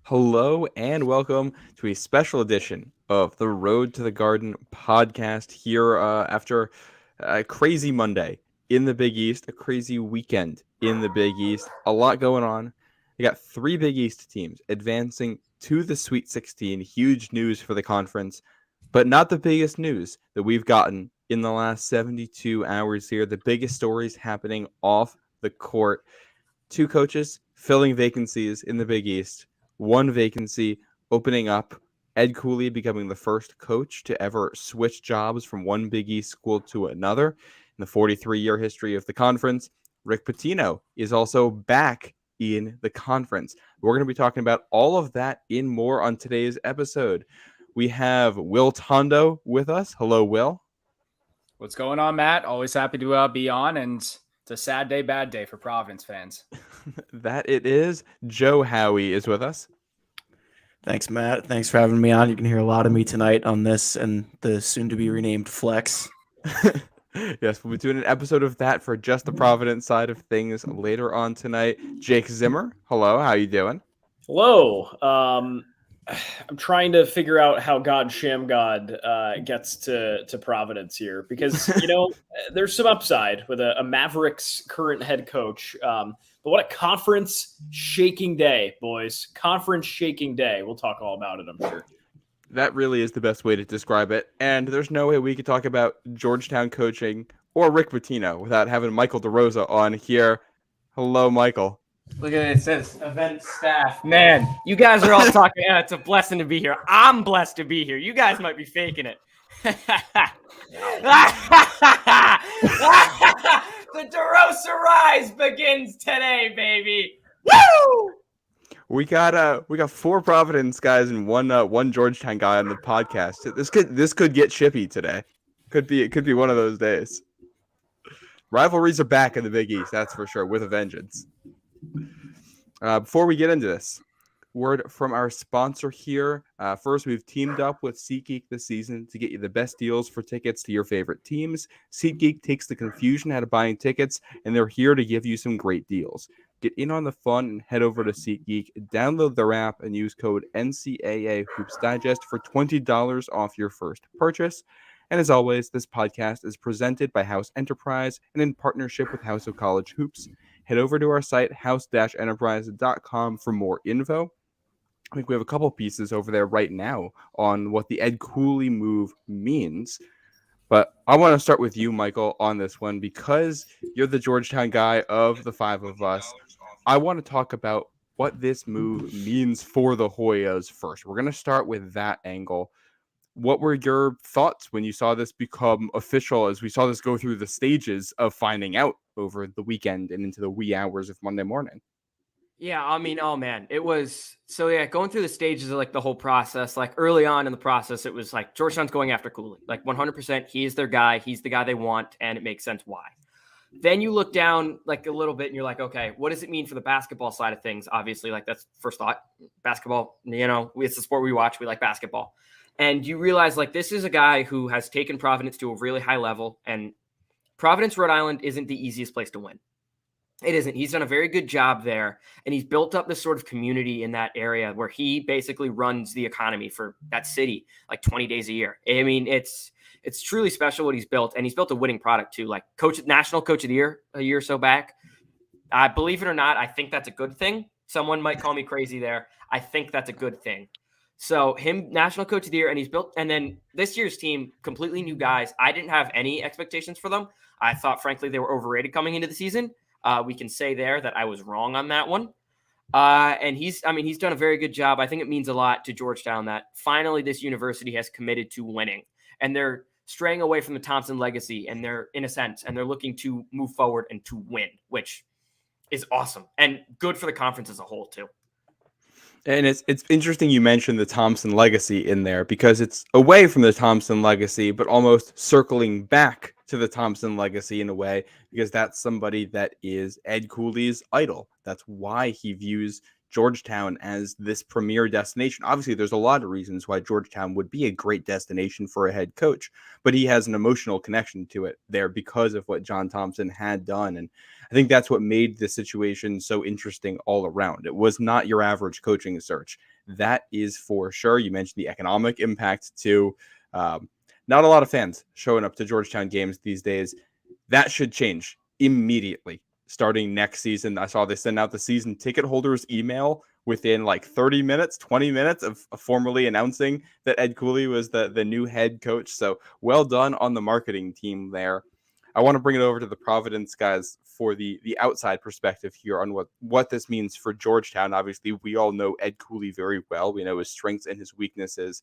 Hello and welcome to a special edition of the Road to the Garden podcast here after a crazy Monday in the Big East, a crazy weekend in the Big East. A lot going on. We got three Big East teams advancing to the Sweet 16. Huge news for the conference, but not the biggest news that we've gotten in the last 72 hours here. The biggest stories happening off the court. Two coaches filling vacancies in the Big East. One vacancy opening up. Ed Cooley becoming the first coach to ever switch jobs from one Big East school to another in the 43-year history of the conference. Rick Pitino is also back in the conference. We're going to be talking about all of that and more on today's episode. We have Will Tondo with us. Hello, Will. What's going on, Matt? Always happy to be on, and it's a sad day, bad day for Providence fans. That it is. Joe Howie is with us. Thanks, Matt. Thanks for having me on. You can hear a lot of me tonight on this and the soon-to-be renamed Flex. Yes, we'll be doing an episode of that for just the Providence side of things later on tonight. Jake Zimmer, hello. How you doing? Hello. I'm trying to figure out how God Shamgod gets to Providence here because, there's some upside with a Mavericks current head coach. But what a conference shaking day, boys. Conference shaking day. We'll talk all about it, I'm sure. That really is the best way to describe it. And there's no way we could talk about Georgetown coaching or Rick Pitino without having Michael DeRosa on here. Hello, Michael. Look at it. It says event staff. Man, you guys are all talking. Yeah, it's a blessing to be here. I'm blessed to be here. You guys might be faking it. The DeRosa Rise begins today, baby. Woo! We got four Providence guys and one Georgetown guy on the podcast. This could get chippy today. It could be one of those days. Rivalries are back in the Big East, that's for sure, with a vengeance. Before we get into this, word from our sponsor here. First, we've teamed up with SeatGeek this season to get you the best deals for tickets to your favorite teams. SeatGeek takes the confusion out of buying tickets, and they're here to give you some great deals. Get in on the fun and head over to SeatGeek, download their app, and use code NCAA Hoops Digest for $20 off your first purchase. And as always, this podcast is presented by House Enterprise and in partnership with House of College Hoops. Head over to our site, house-enterprise.com, for more info. I think we have a couple pieces over there right now on what the Ed Cooley move means. But I want to start with you, Michael, on this one because you're the Georgetown guy of the five of us. I want to talk about what this move means for the Hoyas first. We're going to start with that angle. What were your thoughts when you saw this become official, as we saw this go through the stages of finding out over the weekend and into the wee hours of Monday morning? Yeah, I mean, oh man, it was going through the stages of like the whole process. Like early on in the process, it was like Georgetown's going after Cooley, like 100%. He is their guy. He's the guy they want, and it makes sense why. Then you look down like a little bit and you're like, okay, what does it mean for the basketball side of things? Obviously, like that's first thought. Basketball, it's the sport we watch. We like basketball. And you realize like this is a guy who has taken Providence to a really high level, and Providence, Rhode Island isn't the easiest place to win. It isn't. He's done a very good job there, and he's built up this sort of community in that area where he basically runs the economy for that city like 20 days a year. I mean, it's truly special what he's built, and he's built a winning product too. Like national coach of the year a year or so back. I believe it or not, I think that's a good thing. Someone might call me crazy there. I think that's a good thing. So him, national coach of the year, and he's built. And then this year's team, completely new guys. I didn't have any expectations for them. I thought, frankly, they were overrated coming into the season. We can say there that I was wrong on that one. And he's done a very good job. I think it means a lot to Georgetown that finally this university has committed to winning, and they're straying away from the Thompson legacy, and they're in a sense, and they're looking to move forward and to win, which is awesome and good for the conference as a whole too. And it's interesting you mentioned the Thompson legacy in there because it's away from the Thompson legacy, but almost circling back to the Thompson legacy in a way, because that's somebody that is Ed Cooley's idol. That's why he views Georgetown as this premier destination. Obviously, there's a lot of reasons why Georgetown would be a great destination for a head coach, but he has an emotional connection to it there because of what John Thompson had done. And I think that's what made the situation so interesting all around. It was not your average coaching search. That is for sure. You mentioned the economic impact too. Not a lot of fans showing up to Georgetown games these days. That should change immediately starting next season. I saw they send out the season ticket holders email within like 30 minutes, 20 minutes of formally announcing that Ed Cooley was the new head coach. So well done on the marketing team there. I want to bring it over to the Providence guys for the outside perspective here on what this means for Georgetown. Obviously, we all know Ed Cooley very well. We know his strengths and his weaknesses.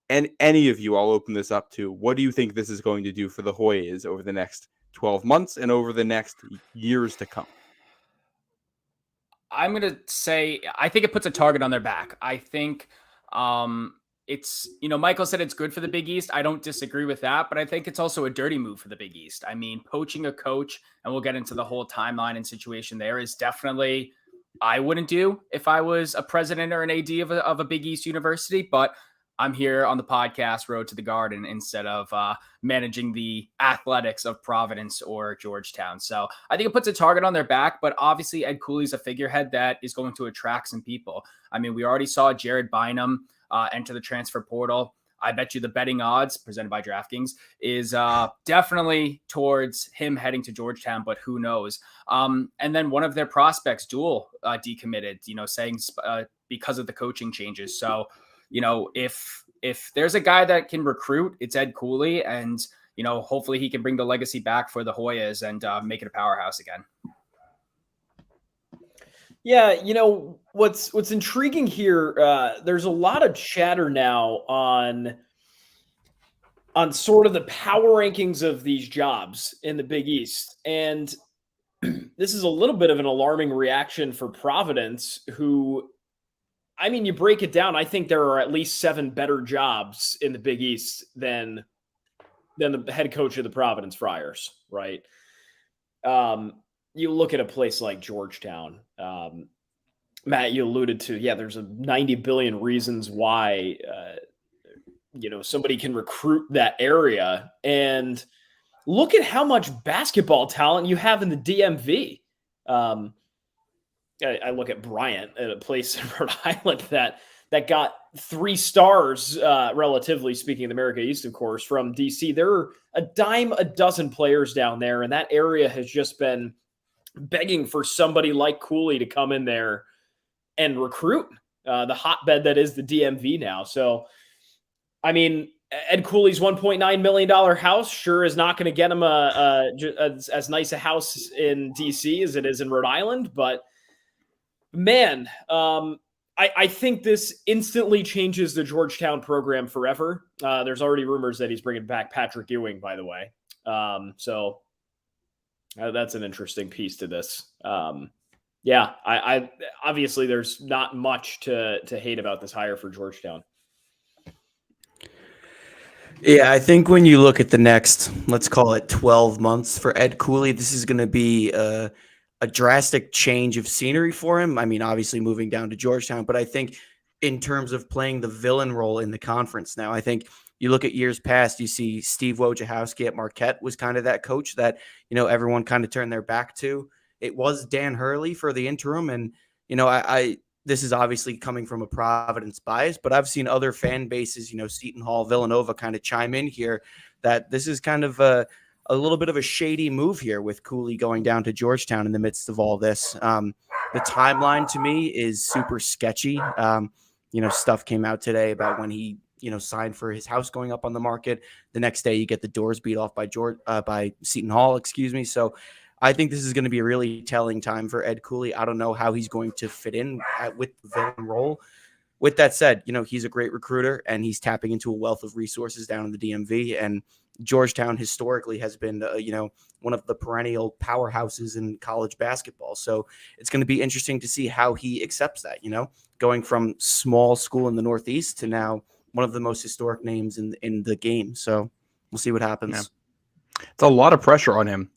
And any of you, I'll open this up to, what do you think this is going to do for the Hoyas over the next 12 months and over the next years to come? I'm going to say, I think it puts a target on their back. I think it's, Michael said it's good for the Big East. I don't disagree with that, but I think it's also a dirty move for the Big East. I mean, poaching a coach, and we'll get into the whole timeline and situation there, is definitely, I wouldn't do if I was a president or an AD of a Big East university, but I'm here on the podcast Road to the Garden instead of managing the athletics of Providence or Georgetown. So I think it puts a target on their back, but obviously Ed Cooley's a figurehead that is going to attract some people. I mean, we already saw Jared Bynum enter the transfer portal. I bet you the betting odds presented by DraftKings is definitely towards him heading to Georgetown, but who knows? And then one of their prospects, Dual, decommitted, saying because of the coaching changes. So, if there's a guy that can recruit, it's Ed Cooley, and hopefully he can bring the legacy back for the Hoyas and make it a powerhouse again. Yeah, what's intriguing here, there's a lot of chatter now on sort of the power rankings of these jobs in the Big East. And this is a little bit of an alarming reaction for Providence, who, I mean, you break it down, I think there are at least 7 better jobs in the Big East than the head coach of the Providence Friars, right? You look at a place like Georgetown, Matt, you alluded to, there's a 90 billion reasons why, somebody can recruit that area. And look at how much basketball talent you have in the DMV. I look at Bryant, at a place in Rhode Island that got 3 stars, relatively speaking, in the America East, of course, from DC. There are a dime a dozen players down there, and that area has just been begging for somebody like Cooley to come in there and recruit the hotbed that is the DMV now. So, I mean, Ed Cooley's $1.9 million house sure is not going to get him as nice a house in DC as it is in Rhode Island, but man, I think this instantly changes the Georgetown program forever. There's already rumors that he's bringing back Patrick Ewing, by the way. So that's an interesting piece to this. I obviously there's not much to hate about this hire for Georgetown. Yeah, I think when you look at the next, let's call it 12 months for Ed Cooley, this is going to be a drastic change of scenery for him. I mean, obviously moving down to Georgetown, but I think in terms of playing the villain role in the conference now, I think you look at years past, you see Steve Wojciechowski at Marquette was kind of that coach that, everyone kind of turned their back to. It was Dan Hurley for the interim. And, this is obviously coming from a Providence bias, but I've seen other fan bases, Seton Hall, Villanova kind of chime in here that this is kind of a little bit of a shady move here with Cooley going down to Georgetown in the midst of all this. The timeline to me is super sketchy. Stuff came out today about when he, signed for his house going up on the market. The next day you get the doors beat off by Seton Hall, So I think this is going to be a really telling time for Ed Cooley. I don't know how he's going to fit in with the villain role. With that said, he's a great recruiter and he's tapping into a wealth of resources down in the DMV. And Georgetown historically has been, one of the perennial powerhouses in college basketball. So it's going to be interesting to see how he accepts that, going from small school in the Northeast to now one of the most historic names in the game. So we'll see what happens. Yeah. It's a lot of pressure on him.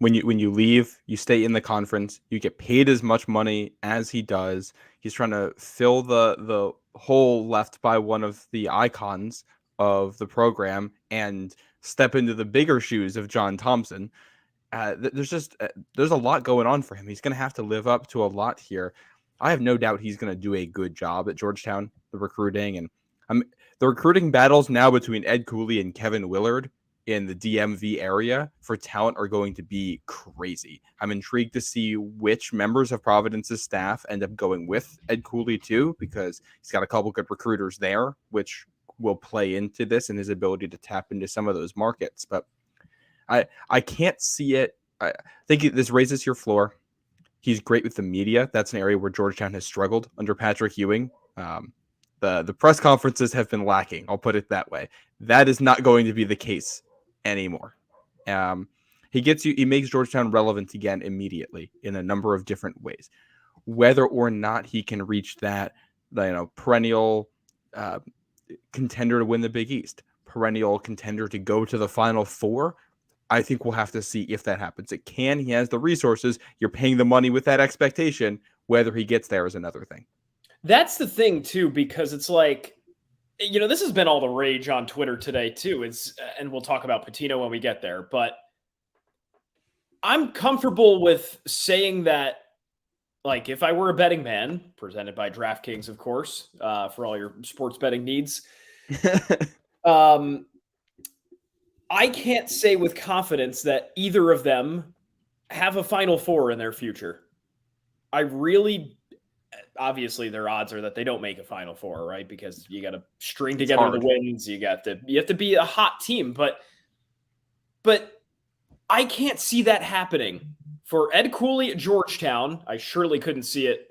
When you leave, you stay in the conference, you get paid as much money as he does. He's trying to fill the hole left by one of the icons of the program and step into the bigger shoes of John Thompson. There's a lot going on for him. He's going to have to live up to a lot here. I have no doubt he's going to do a good job at Georgetown, the recruiting. And the recruiting battles now between Ed Cooley and Kevin Willard in the DMV area for talent are going to be crazy. I'm intrigued to see which members of Providence's staff end up going with Ed Cooley too, because he's got a couple good recruiters there, which will play into this and his ability to tap into some of those markets. But I can't see it. I think this raises your floor. He's great with the media. That's an area where Georgetown has struggled under Patrick Ewing. The press conferences have been lacking. I'll put it that way. That is not going to be the case anymore. He makes Georgetown relevant again immediately in a number of different ways. Whether or not he can reach that, perennial contender to win the Big East, perennial contender to go to the Final Four, I think we'll have to see if that happens. It can. He has the resources. You're paying the money with that expectation. Whether he gets there is another thing. That's the thing, too, because it's like, this has been all the rage on Twitter today, too. And we'll talk about Pitino when we get there. But I'm comfortable with saying that, like, if I were a betting man, presented by DraftKings, of course, for all your sports betting needs, I can't say with confidence that either of them have a Final Four in their future. Obviously their odds are that they don't make a Final Four, right? Because you got to string together the wins. You have to be a hot team, but I can't see that happening for Ed Cooley at Georgetown. I surely couldn't see it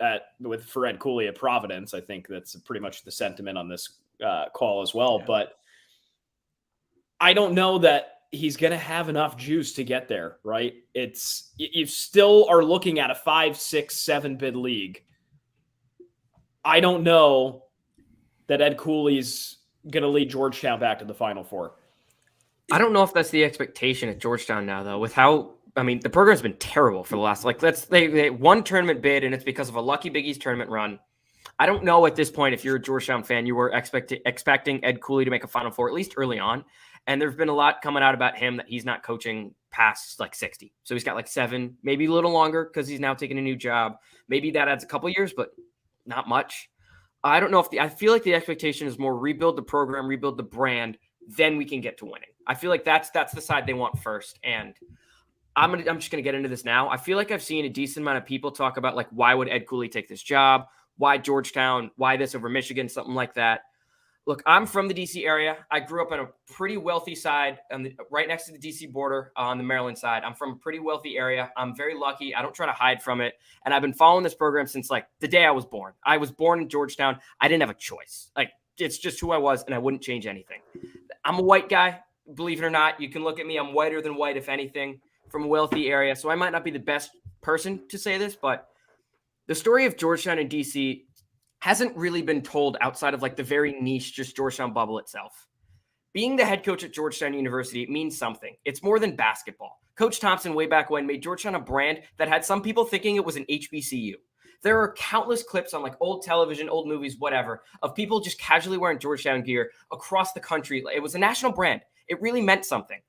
for Ed Cooley at Providence. I think that's pretty much the sentiment on this call as well, but I don't know that he's going to have enough juice to get there, right? You still are looking at a 5, 6, 7 bid league. I don't know that Ed Cooley's going to lead Georgetown back to the Final Four. I don't know if that's the expectation at Georgetown now, though, the program's been terrible for the last, they one tournament bid, and it's because of a lucky Big East tournament run. I don't know at this point if you're a Georgetown fan, you were expecting Ed Cooley to make a Final Four, at least early on. And there's been a lot coming out about him that he's not coaching past 60. So he's got 7, maybe a little longer because he's now taking a new job. Maybe that adds a couple years, but not much. I don't know I feel like the expectation is more rebuild the program, rebuild the brand, then we can get to winning. I feel like that's the side they want first. And I'm just going to get into this now. I feel like I've seen a decent amount of people talk about why would Ed Cooley take this job? Why Georgetown? Why this over Michigan? Something like that. Look, I'm from the D.C. area. I grew up on a pretty wealthy side, right next to the D.C. border on the Maryland side. I'm from a pretty wealthy area. I'm very lucky. I don't try to hide from it. And I've been following this program since the day I was born. I was born in Georgetown. I didn't have a choice. It's just who I was, and I wouldn't change anything. I'm a white guy, believe it or not. You can look at me. I'm whiter than white, if anything, from a wealthy area. So I might not be the best person to say this, but the story of Georgetown and D.C. hasn't really been told outside of the very niche, just Georgetown bubble itself. Being the head coach at Georgetown University, it means something. It's more than basketball. Coach Thompson, way back when, made Georgetown a brand that had some people thinking it was an HBCU. There are countless clips on old television, old movies, whatever, of people just casually wearing Georgetown gear across the country. It was a national brand. It really meant something.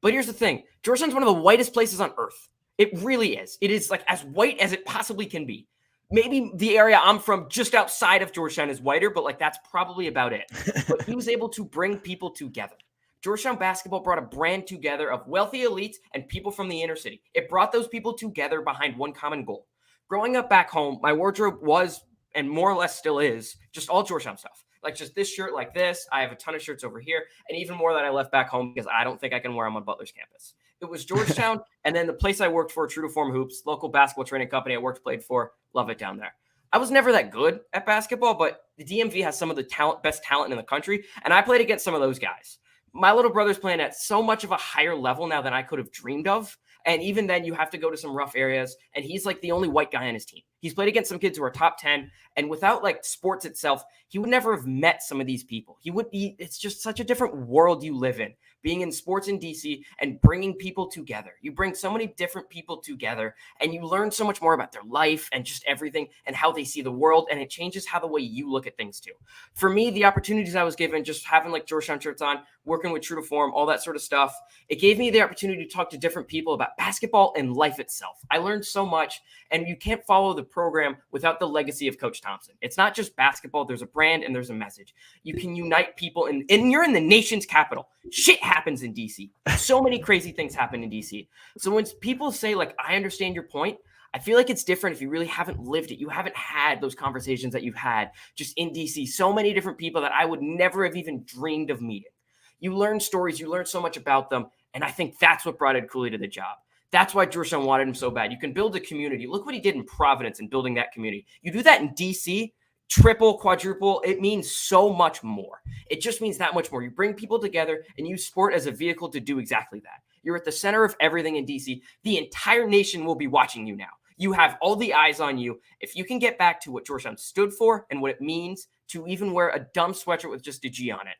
But here's the thing. Georgetown's one of the whitest places on earth. It really is. It is as white as it possibly can be. Maybe the area I'm from just outside of Georgetown is whiter, but that's probably about it. But he was able to bring people together. Georgetown basketball brought a brand together of wealthy elites and people from the inner city. It brought those people together behind one common goal. Growing up back home, my wardrobe was, and more or less still is, just all Georgetown stuff. Just this shirt like this. I have a ton of shirts over here, and even more that I left back home because I don't think I can wear them on Butler's campus. It was Georgetown, and then the place I worked for, True to Form Hoops, local basketball training company I played for. Love it down there. I was never that good at basketball, but the DMV has some of the best talent in the country, and I played against some of those guys. My little brother's playing at so much of a higher level now than I could have dreamed of. And even then, you have to go to some rough areas. And he's the only white guy on his team. He's played against some kids who are top 10. And without sports itself, he would never have met some of these people. It's just such a different world you live in, being in sports in DC and bringing people together. You bring so many different people together and you learn so much more about their life and just everything and how they see the world. And it changes how the way you look at things too. For me, the opportunities I was given, just having Georgetown shirts on, working with True to Form, all that sort of stuff, it gave me the opportunity to talk to different people about basketball and life itself. I learned so much, and you can't follow the program without the legacy of Coach Thompson. It's not just basketball. There's a brand and there's a message. You can unite people, and you're in the nation's capital. Shit happens in DC. So many crazy things happen in DC. So when people say, like, I understand your point, I feel like it's different if you really haven't lived it. You haven't had those conversations that you've had just in DC. So many different people that I would never have even dreamed of meeting. You learn stories. You learn so much about them. And I think that's what brought Ed Cooley to the job. That's why Georgetown wanted him so bad. You can build a community. Look what he did in Providence and building that community. You do that in DC, triple, quadruple, it means so much more. It just means that much more. You bring people together and use sport as a vehicle to do exactly that. You're at the center of everything in DC. The entire nation will be watching you now. You have all the eyes on you. If you can get back to what Georgetown stood for and what it means to even wear a dumb sweatshirt with just a G on it,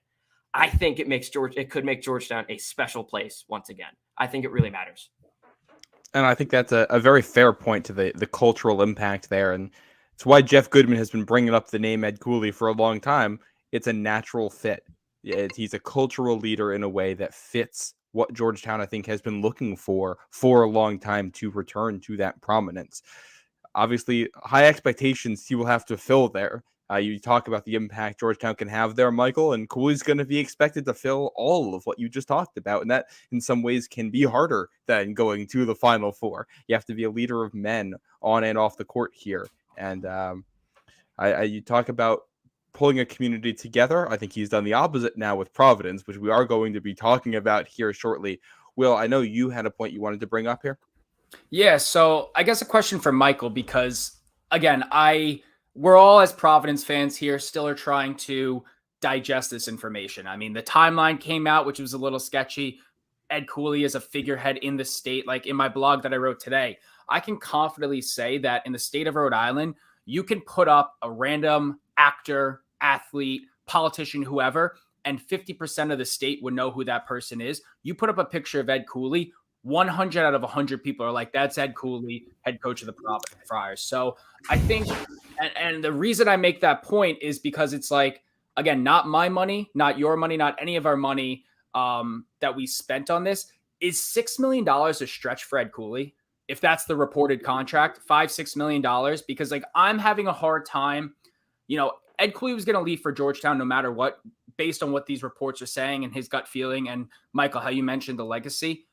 I think it could make Georgetown a special place once again. I think it really matters. And I think that's a very fair point to the cultural impact there. And it's why Jeff Goodman has been bringing up the name Ed Cooley for a long time. It's a natural fit. He's a cultural leader in a way that fits what Georgetown, I think, has been looking for a long time to return to that prominence. Obviously, high expectations he will have to fill there. You talk about the impact Georgetown can have there, Michael, and Cooley's going to be expected to fill all of what you just talked about. And that, in some ways, can be harder than going to the Final Four. You have to be a leader of men on and off the court here. And you talk about pulling a community together. I think he's done the opposite now with Providence, which we are going to be talking about here shortly. Will, I know you had a point you wanted to bring up here. Yeah, so I guess a question for Michael, because, again, we're all, as Providence fans here, still are trying to digest this information. I mean, the timeline came out, which was a little sketchy. Ed Cooley is a figurehead in the state. Like in my blog that I wrote today, I can confidently say that in the state of Rhode Island, you can put up a random actor, athlete, politician, whoever, and 50% of the state would know who that person is. You put up a picture of Ed Cooley, 100 out of 100 people are like, that's Ed Cooley, head coach of the Providence Friars. So I think, and the reason I make that point is because it's like, again, not my money, not your money, not any of our money that we spent on this. Is $6 million a stretch for Ed Cooley? If that's the reported contract, $5-6 million, because like I'm having a hard time, Ed Cooley was going to leave for Georgetown no matter what, based on what these reports are saying and his gut feeling. And Michael, how you mentioned the legacy.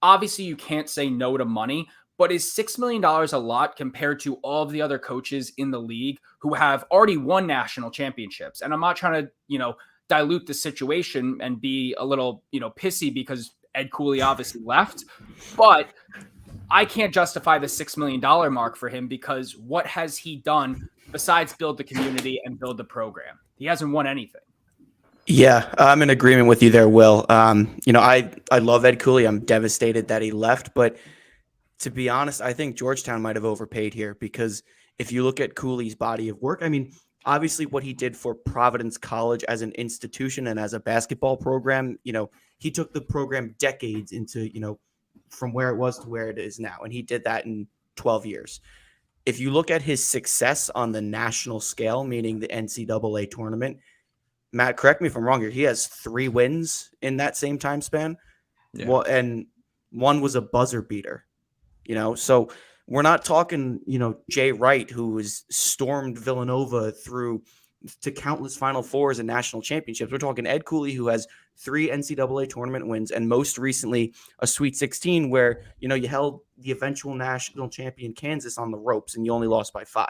Obviously, you can't say no to money, but is $6 million a lot compared to all of the other coaches in the league who have already won national championships? And I'm not trying to, dilute the situation and be a little, pissy because Ed Cooley obviously left, but I can't justify the $6 million mark for him because what has he done besides build the community and build the program? He hasn't won anything. Yeah, I'm in agreement with you there, Will. I love Ed Cooley. I'm devastated that he left, but to be honest, I think Georgetown might have overpaid here because if you look at Cooley's body of work, I mean, obviously what he did for Providence College as an institution and as a basketball program, he took the program decades into, from where it was to where it is now. And he did that in 12 years. If you look at his success on the national scale, meaning the NCAA tournament, Matt, correct me if I'm wrong here. He has 3 wins in that same time span. Yeah. Well, and one was a buzzer beater, so we're not talking, Jay Wright, who has stormed Villanova through to countless Final Fours and national championships. We're talking Ed Cooley, who has 3 NCAA tournament wins, and most recently a Sweet 16 where, you held the eventual national champion Kansas on the ropes and you only lost by 5.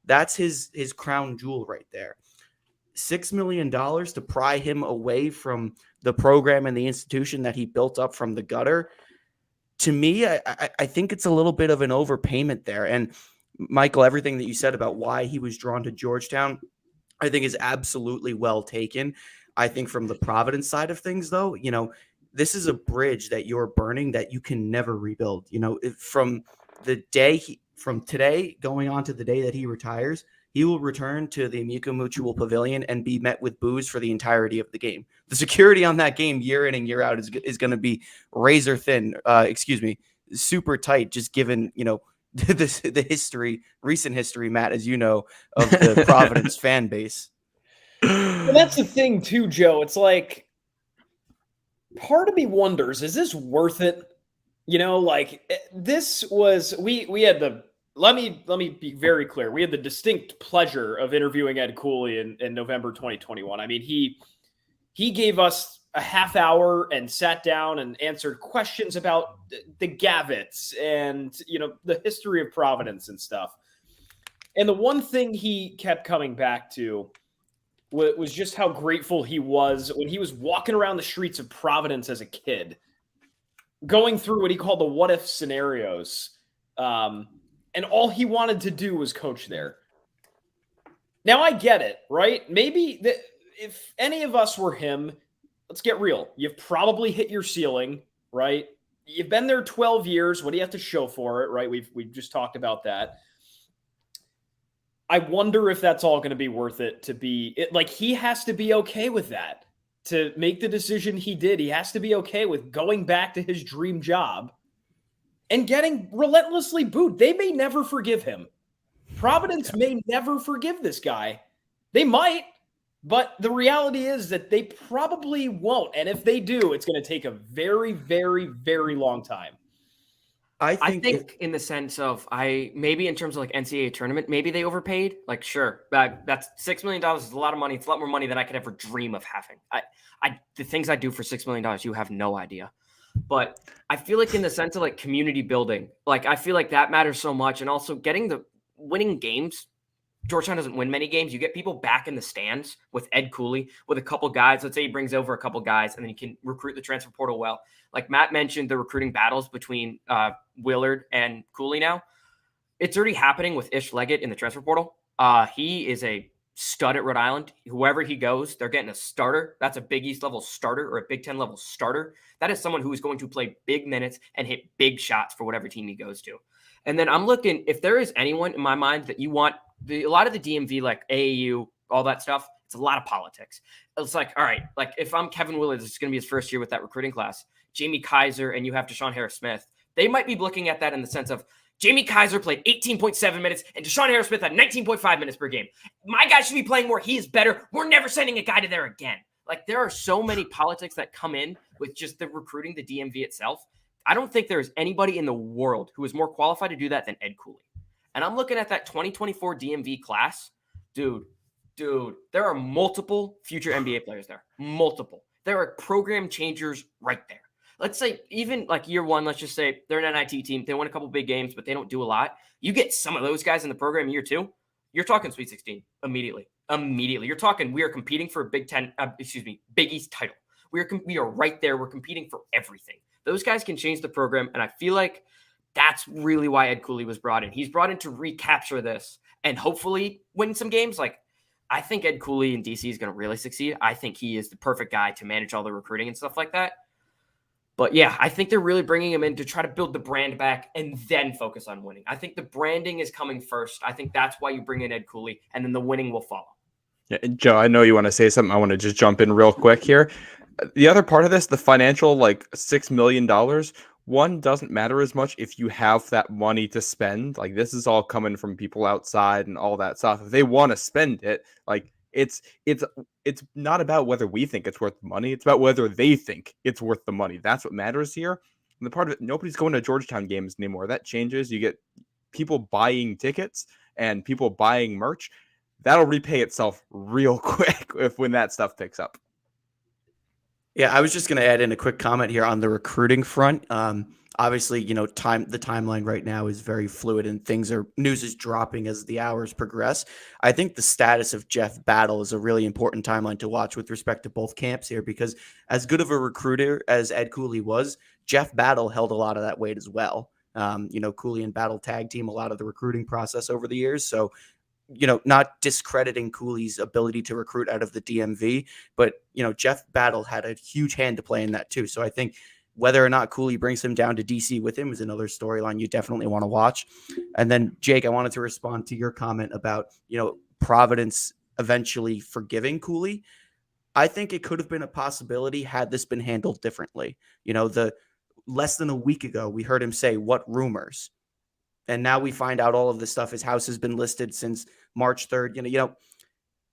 That's his crown jewel right there. $6 million to pry him away from the program and the institution that he built up from the gutter. To me, I think it's a little bit of an overpayment there. And Michael, everything that you said about why he was drawn to Georgetown, I think is absolutely well taken. I think from the Providence side of things, though, this is a bridge that you're burning that you can never rebuild. From today going on to the day that he retires, he will return to the Amica Mutual Pavilion and be met with boos for the entirety of the game. The security on that game year in and year out is going to be razor thin, super tight, just given, the recent history, Matt, as you know, of the Providence fan base. Well, that's the thing too, Joe. It's like, part of me wonders, is this worth it? This was, we had the let me be very clear. We had the distinct pleasure of interviewing Ed Cooley in November 2021. I mean, he gave us a half hour and sat down and answered questions about the Gavits and, the history of Providence and stuff. And the one thing he kept coming back to was just how grateful he was when he was walking around the streets of Providence as a kid, going through what he called the what if scenarios. And all he wanted to do was coach there. Now I get it, right? Maybe if any of us were him, let's get real. You've probably hit your ceiling, right? You've been there 12 years. What do you have to show for it, right? We've just talked about that. I wonder if that's all going to be worth it to be it. Like, he has to be okay with that to make the decision he did. He has to be okay with going back to his dream job and getting relentlessly booed. They may never forgive him. Providence may never forgive this guy. They might, but the reality is that they probably won't. And if they do, it's going to take a very, very, very long time. I think in the sense of maybe in terms of like NCAA tournament, maybe they overpaid. Like, sure, that's $6 million is a lot of money. It's a lot more money than I could ever dream of having. The things I do for $6 million, you have no idea. But I feel like in the sense of like community building, like I feel like that matters so much. And also getting the winning games. Georgetown doesn't win many games. You get people back in the stands with Ed Cooley, with a couple guys. Let's say he brings over a couple guys, and then you can recruit the transfer portal well. Like Matt mentioned, the recruiting battles between Willard and Cooley now. It's already happening with Ish Leggett in the transfer portal. He is a stud at Rhode Island. Whoever he goes, they're getting a starter. That's a Big East level starter or a Big Ten level starter. That is someone who is going to play big minutes and hit big shots for whatever team he goes to. And then I'm looking, if there is anyone in my mind that you want, a lot of the DMV, like AAU, all that stuff, it's a lot of politics. It's like, all right, like if I'm Kevin Willard, it's going to be his first year with that recruiting class. Jamie Kaiser and you have Deshaun Harris-Smith. They might be looking at that in the sense of Jamie Kaiser played 18.7 minutes and Deshaun Harris-Smith had 19.5 minutes per game. My guy should be playing more. He is better. We're never sending a guy to there again. Like, there are so many politics that come in with just the recruiting, the DMV itself. I don't think there's anybody in the world who is more qualified to do that than Ed Cooley. And I'm looking at that 2024 DMV class. Dude, there are multiple future NBA players there. Multiple. There are program changers right there. Let's say even like year one, let's just say they're an NIT team. They won a couple big games, but they don't do a lot. You get some of those guys in the program year two, you're talking Sweet 16 immediately. You're talking, we are competing for a Big East title. We are right there. We're competing for everything. Those guys can change the program. And I feel like that's really why Ed Cooley was brought in. He's brought in to recapture this and hopefully win some games. Like, I think Ed Cooley in DC is going to really succeed. I think he is the perfect guy to manage all the recruiting and stuff like that. But yeah, I think they're really bringing him in to try to build the brand back and then focus on winning. I think the branding is coming first. I think that's why you bring in Ed Cooley, and then the winning will follow. Yeah, Joe, I know you want to say something. I want to just jump in real quick here. The other part of this, the financial, like $6 million, one doesn't matter as much if you have that money to spend. Like, this is all coming from people outside and all that stuff. If they want to spend it, like, it's not about whether we think it's worth the money. It's about whether they think it's worth the money. That's what matters here. And the part of it, nobody's going to Georgetown games anymore. That changes. You get people buying tickets and people buying merch. That'll repay itself real quick when that stuff picks up. Yeah, I was just going to add in a quick comment here on the recruiting front. Obviously, the timeline right now is very fluid and news is dropping as the hours progress. I think the status of Jeff Battle is a really important timeline to watch with respect to both camps here, because as good of a recruiter as Ed Cooley was, Jeff Battle held a lot of that weight as well. Cooley and Battle tag team a lot of the recruiting process over the years. So, not discrediting Cooley's ability to recruit out of the DMV, but, Jeff Battle had a huge hand to play in that too. So I think whether or not Cooley brings him down to DC with him is another storyline you definitely want to watch. And then, Jake, I wanted to respond to your comment about, Providence eventually forgiving Cooley. I think it could have been a possibility had this been handled differently. The less than a week ago, we heard him say, "What rumors?" And now we find out all of this stuff. His house has been listed since March 3rd.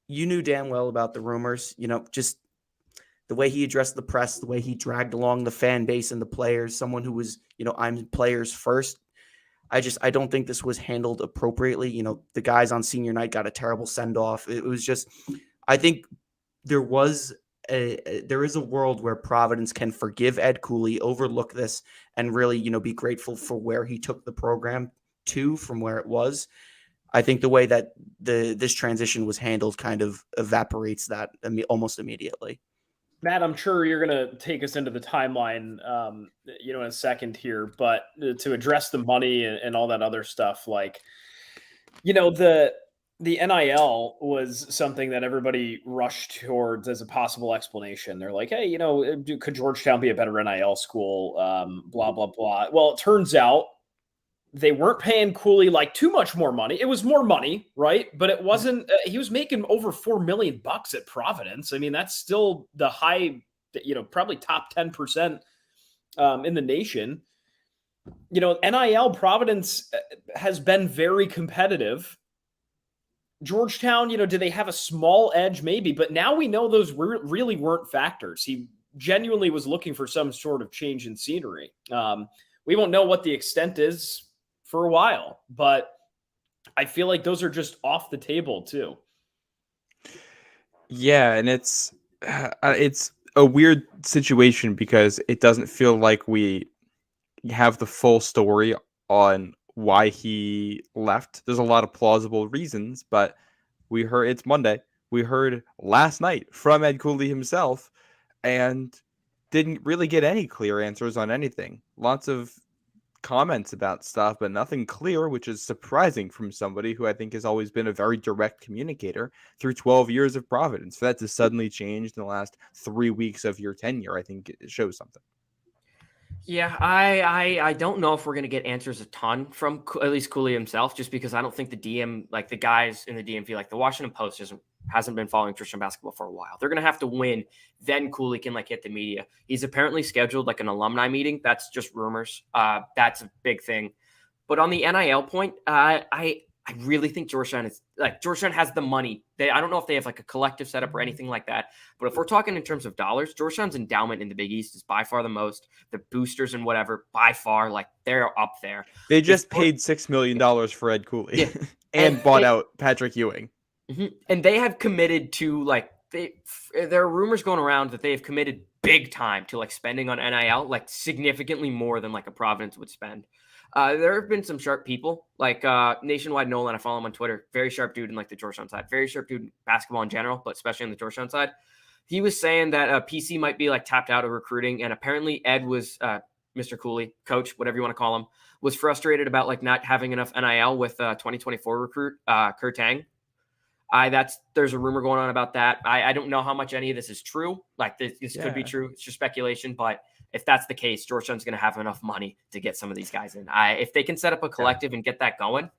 You knew damn well about the rumors, just the way he addressed the press, the way he dragged along the fan base and the players, someone who was, I'm players first. I don't think this was handled appropriately. You know, the guys on senior night got a terrible send off. It was just, I think there is a world where Providence can forgive Ed Cooley, overlook this, and really, you know, be grateful for where he took the program to from where it was. I think the way that this transition was handled kind of evaporates that almost immediately. Matt, I'm sure you're going to take us into the timeline, in a second here, but to address the money and all that other stuff, like, the NIL was something that everybody rushed towards as a possible explanation. They're like, hey, could Georgetown be a better NIL school? Blah, blah, blah. Well, it turns out they weren't paying Cooley like too much more money. It was more money, right? But it wasn't. He was making over $4 million at Providence. I mean, that's still the high, probably top 10% in the nation. NIL Providence has been very competitive. Georgetown, do they have a small edge? Maybe, but now we know those really weren't factors. He genuinely was looking for some sort of change in scenery. We won't know what the extent is for a while, but I feel like those are just off the table too. Yeah, and it's a weird situation because it doesn't feel like we have the full story on why he left. There's a lot of plausible reasons, but we heard it's Monday. We heard last night from Ed Cooley himself and didn't really get any clear answers on anything. Lots of comments about stuff, but nothing clear, which is surprising from somebody who I think has always been a very direct communicator through 12 years of Providence. For that to suddenly change in the last 3 weeks of your tenure, I think it shows something. Yeah, I don't know if we're going to get answers a ton from at least Cooley himself, just because I don't think the DM, like the guys in the DMV, like the Washington Post hasn't been following Christian basketball for a while. They're going to have to win. Then Cooley can hit the media. He's apparently scheduled an alumni meeting. That's just rumors. That's a big thing. But on the NIL point, I really think Georgetown has the money. I don't know if they have a collective setup or anything like that. But if we're talking in terms of dollars, Georgetown's endowment in the Big East is by far the most. The boosters and whatever, by far, they're up there. They just paid $6 million for Ed Cooley, yeah. and bought out Patrick Ewing. Mm-hmm. And they have committed to there are rumors going around that they have committed big time to spending on NIL, significantly more than a Providence would spend. There have been some sharp people Nationwide Nolan. I follow him on Twitter. Very sharp dude in the Georgetown side. Very sharp dude in basketball in general, but especially on the Georgetown side. He was saying that PC might be tapped out of recruiting, and apparently Ed was Mr. Cooley, coach, whatever you want to call him, was frustrated about not having enough NIL with 2024 recruit Kurt Tang. There's a rumor going on about that. I don't know how much any of this is true. This could be true. It's just speculation, but if that's the case, Georgetown's going to have enough money to get some of these guys in. If they can set up a collective and get that going,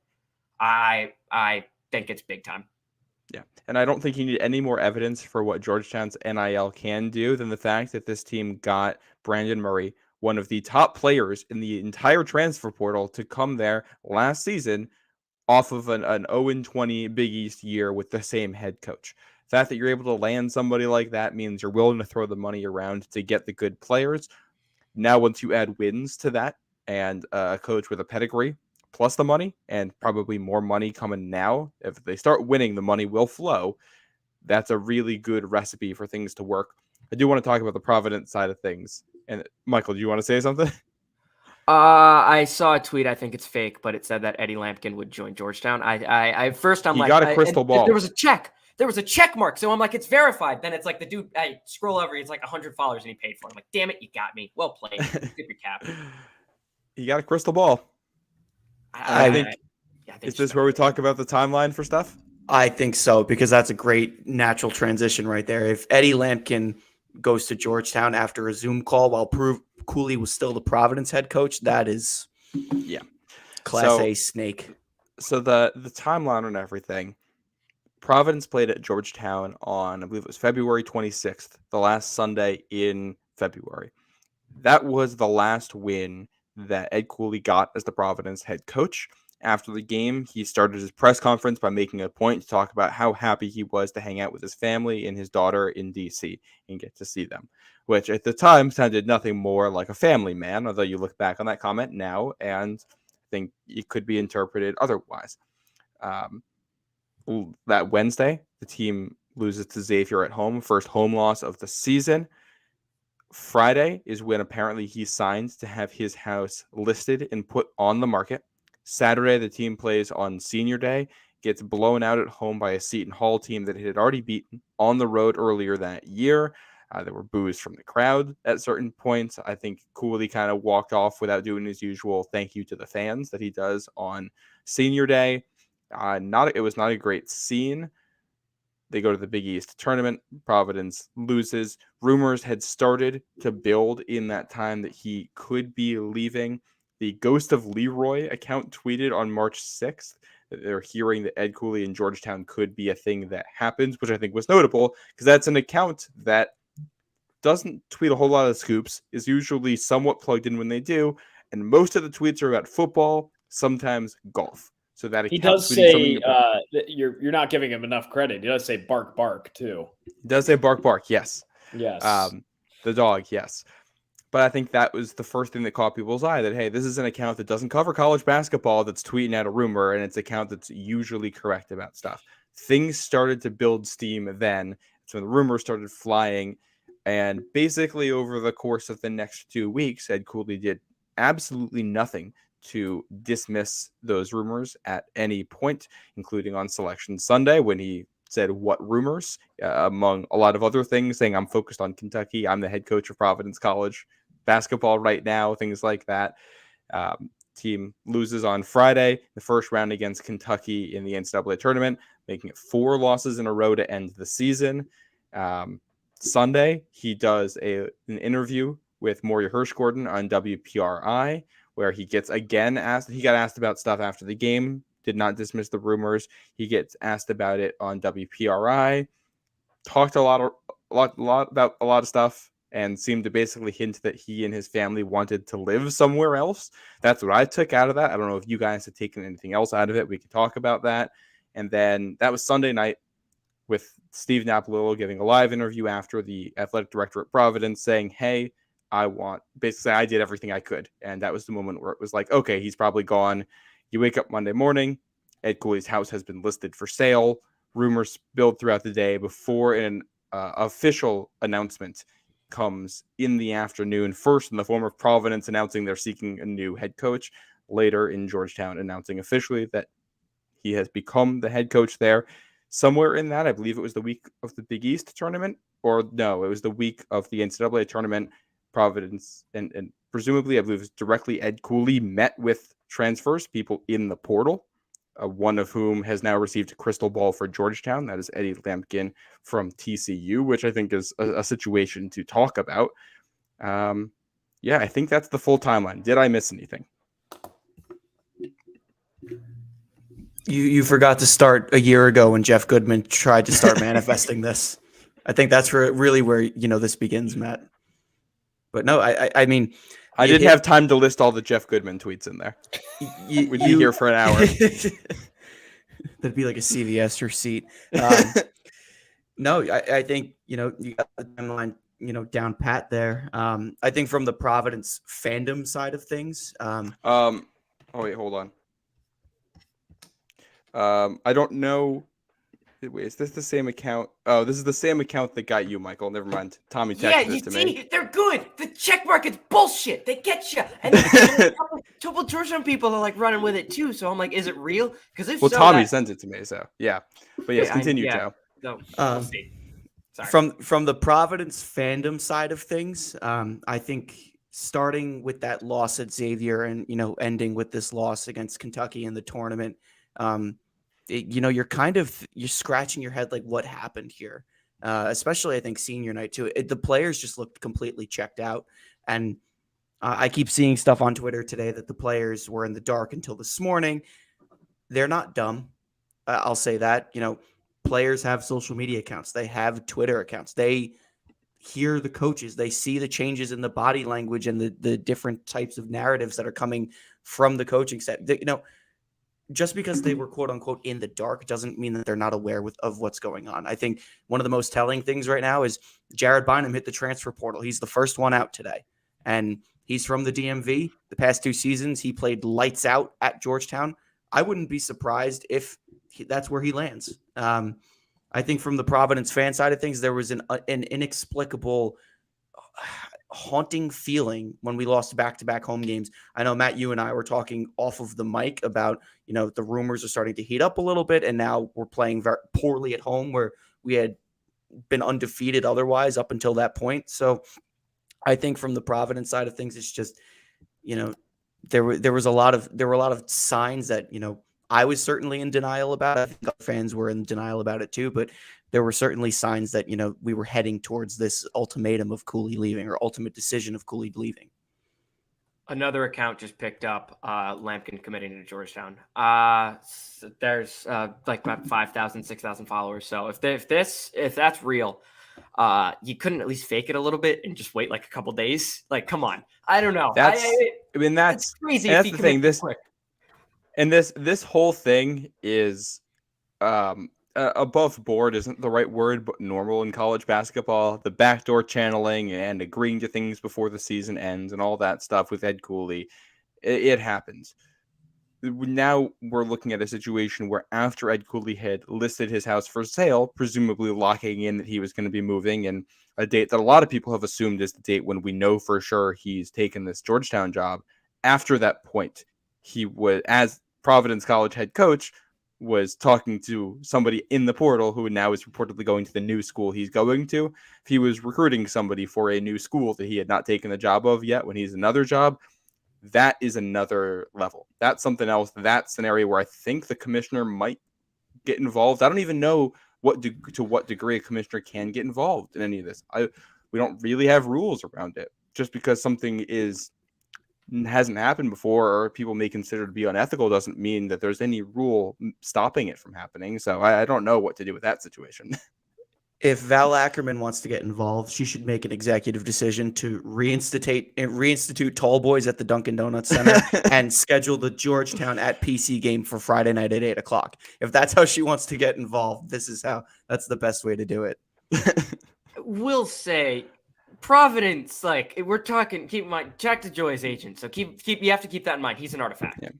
I think it's big time. Yeah, and I don't think you need any more evidence for what Georgetown's NIL can do than the fact that this team got Brandon Murray, one of the top players in the entire transfer portal, to come there last season off of an 0-20 Big East year with the same head coach. The fact that you're able to land somebody like that means you're willing to throw the money around to get the good players. Now, once you add wins to that and a coach with a pedigree, plus the money, and probably more money coming now, if they start winning, the money will flow. That's a really good recipe for things to work. I do want to talk about the Providence side of things. And Michael, do you want to say something? I saw a tweet. I think it's fake, but it said that Eddie Lampkin would join Georgetown. I'm He got a crystal ball. There was a check. There was a check mark. So I'm it's verified. Then it's the dude, I scroll over. It's 100 followers and he paid for it. I'm damn it, you got me. Well played. Tip your cap. He got a crystal ball. I think is this where we talk about the timeline for stuff? I think so, because that's a great natural transition right there. If Eddie Lampkin goes to Georgetown after a Zoom call while Cooley was still the Providence head coach, that is Class A snake. So the timeline on everything, Providence played at Georgetown on, I believe it was February 26th, the last Sunday in February. That was the last win that Ed Cooley got as the Providence head coach. After the game, he started his press conference by making a point to talk about how happy he was to hang out with his family and his daughter in D.C. and get to see them, which at the time sounded nothing more like a family man, although you look back on that comment now, and think it could be interpreted otherwise. That Wednesday, the team loses to Xavier at home, first home loss of the season. Friday is when apparently he signs to have his house listed and put on the market. Saturday, the team plays on senior day, gets blown out at home by a Seton Hall team that it had already beaten on the road earlier that year. There were boos from the crowd at certain points. I think Cooley kind of walked off without doing his usual thank you to the fans that he does on senior day. It was not a great scene. They go to the Big East tournament. Providence loses. Rumors had started to build in that time that he could be leaving. The Ghost of Leroy account tweeted on March 6th that they're hearing that Ed Cooley in Georgetown could be a thing that happens, which I think was notable because that's an account that doesn't tweet a whole lot of scoops, is usually somewhat plugged in when they do, and most of the tweets are about football, sometimes golf. So that he does say that you're not giving him enough credit. He does say bark bark too. He does say bark bark, yes. Yes. The dog, yes. But I think that was the first thing that caught people's eye, that, hey, this is an account that doesn't cover college basketball that's tweeting out a rumor, and it's an account that's usually correct about stuff. Things started to build steam then. So the rumors started flying. And basically over the course of the next 2 weeks, Ed Cooley did absolutely nothing to dismiss those rumors at any point, including on Selection Sunday when he said what rumors, among a lot of other things, saying I'm focused on Kentucky. I'm the head coach of Providence College basketball right now, things like that. Team loses on Friday, the first round against Kentucky in the NCAA tournament, making it 4 losses in a row to end the season. Sunday, he does an interview with Maury Hirschgordon on WPRI, where he gets again asked. He got asked about stuff after the game, did not dismiss the rumors. He gets asked about it on WPRI, talked a lot about a lot of stuff, and seemed to basically hint that he and his family wanted to live somewhere else. That's what I took out of that. I don't know if you guys have taken anything else out of it. We could talk about that. And then that was Sunday night, with Steve Napolillo giving a live interview after, the athletic director at Providence, saying, hey, basically I did everything I could. And that was the moment where it was like, okay, he's probably gone. You wake up Monday morning, Ed Cooley's house has been listed for sale. Rumors build throughout the day before an official announcement comes in the afternoon, first in the form of Providence announcing they're seeking a new head coach, later in Georgetown announcing officially that he has become the head coach there. Somewhere in that, I believe it was the week of the Big East tournament, or no, it was the week of the NCAA tournament. Providence and presumably, I believe it was directly Ed Cooley met with transfers, people in the portal, one of whom has now received a crystal ball for Georgetown. That is Eddie Lampkin from TCU, which I think is a situation to talk about. Yeah, I think that's the full timeline. Did I miss anything? You forgot to start a year ago when Jeff Goodman tried to start manifesting this. I think that's really where this begins, Matt. But no, I mean, I didn't have time to list all the Jeff Goodman tweets in there. We'd be here for an hour. That'd be like a CVS receipt. No, I think you got the timeline down pat there. I think from the Providence fandom side of things. Oh wait, hold on. I don't know. Wait, is this the same account? Oh, this is the same account that got you, Michael. Never mind. Tommy texted it to me. They're good. The check market's bullshit. They get you. And a couple Georgetown people are like running with it too. So I'm like, is it real? Because if Tommy sent it to me. So yeah, but yes, continue, Joe. No, we'll see. Sorry. From the Providence fandom side of things, I think starting with that loss at Xavier and ending with this loss against Kentucky in the tournament. You're scratching your head like what happened here, especially I think senior night too. The players just looked completely checked out, and I keep seeing stuff on Twitter today that the players were in the dark until this morning. They're not dumb. I'll say that. Players have social media accounts. They have Twitter accounts. They hear the coaches. They see the changes in the body language and the different types of narratives that are coming from the coaching set. Just because they were quote unquote in the dark doesn't mean that they're not aware of what's going on. I think one of the most telling things right now is Jared Bynum hit the transfer portal. He's the first one out today, and He's from the DMV. The past 2 seasons, he played lights out at Georgetown. I wouldn't be surprised if that's where he lands. I think from the Providence fan side of things, there was an inexplicable haunting feeling when we lost back-to-back home games. I know, Matt, you and I were talking off of the mic about, the rumors are starting to heat up a little bit, and now we're playing very poorly at home where we had been undefeated otherwise up until that point. So I think from the Providence side of things, it's just, there were a lot of signs that, I was certainly in denial about it. I think other fans were in denial about it too, but there were certainly signs that, we were heading towards this ultimatum of Cooley leaving, or ultimate decision of Cooley leaving. Another account just picked up Lampkin committing to Georgetown. There's like about 5,000, 6,000 followers. So if that's real, you couldn't at least fake it a little bit and just wait like a couple days. Like, come on. I don't know. That's crazy. That's the thing. This whole thing is above board isn't the right word, but normal in college basketball. The backdoor channeling and agreeing to things before the season ends and all that stuff with Ed Cooley, it happens. Now we're looking at a situation where after Ed Cooley had listed his house for sale, presumably locking in that he was going to be moving, and a date that a lot of people have assumed is the date when we know for sure he's taken this Georgetown job. After that point, he was, as Providence College head coach, was talking to somebody in the portal who now is reportedly going to the new school he's going to. If he was recruiting somebody for a new school that he had not taken the job of yet when he's another job, that is another level. That's something else. That's an area where I think the commissioner might get involved. I don't even know to what degree a commissioner can get involved in any of this. We don't really have rules around it. Just because something hasn't happened before or people may consider to be unethical doesn't mean that there's any rule stopping it from happening. So I don't know what to do with that situation. If Val Ackerman wants to get involved, she should make an executive decision to reinstitute tall boys at the Dunkin' Donuts Center and schedule the Georgetown at PC game for Friday night at 8:00. If that's how she wants to get involved, that's the best way to do it. Will say Providence, like we're talking, keep in mind, Jack DeJoy's agent. So you have to keep that in mind. He's an artifact. Yeah.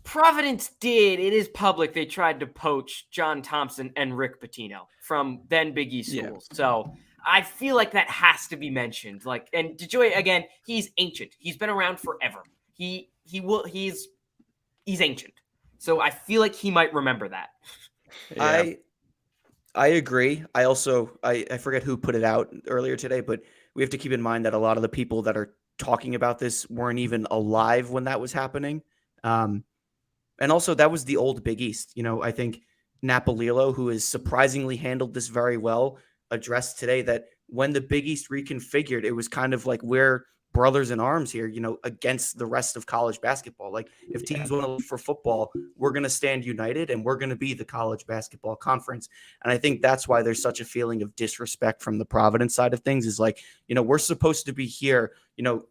Providence it is public. They tried to poach John Thompson and Rick Pitino from then Big East schools. Yeah. So I feel like that has to be mentioned. Like, and DeJoy, again, he's ancient. He's been around forever. He's ancient. So I feel like he might remember that. Yeah. I agree. I also, I forget who put it out earlier today, but we have to keep in mind that a lot of the people that are talking about this weren't even alive when that was happening. And also that was the old Big East. I think Napolillo, who has surprisingly handled this very well, addressed today that when the Big East reconfigured, it was kind of like we're brothers in arms here, against the rest of college basketball. Like if teams want to look for football, we're going to stand united and we're going to be the college basketball conference. And I think that's why there's such a feeling of disrespect from the Providence side of things is like, we're supposed to be here.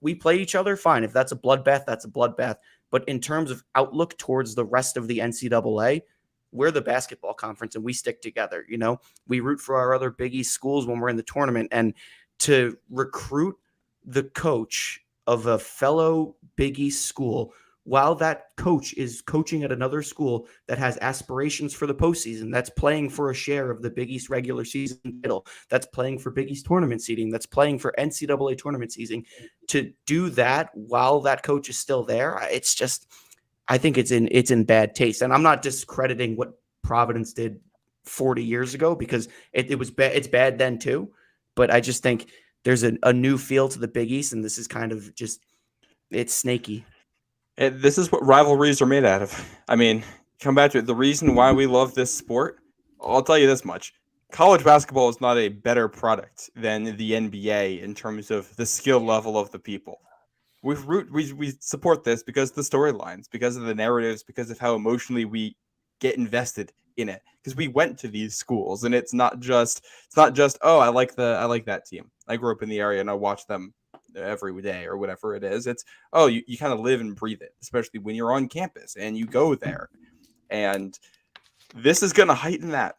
We play each other. Fine. If that's a bloodbath, that's a bloodbath. But in terms of outlook towards the rest of the NCAA, we're the basketball conference and we stick together. We root for our other Big East schools when we're in the tournament, and to recruit the coach of a fellow Big East school while that coach is coaching at another school that has aspirations for the postseason, that's playing for a share of the Big East regular season title, that's playing for Big East tournament seeding, that's playing for NCAA tournament seeding, to do that while that coach is still there, it's just, I think it's in bad taste. And I'm not discrediting what Providence did 40 years ago because it was bad. It's bad then too, but I just think there's a new feel to the Big East, and this is kind of just, it's snaky. This is what rivalries are made out of. I mean, come back to it. The reason why we love this sport, I'll tell you this much. College basketball is not a better product than the NBA in terms of the skill level of the people. We support this because of the storylines, because of the narratives, because of how emotionally we get invested in it. Because we went to these schools, and it's not just oh, I like that team. I grew up in the area and I watch them every day or whatever it is. It's you kind of live and breathe it, especially when you're on campus and you go there. And this is going to heighten that.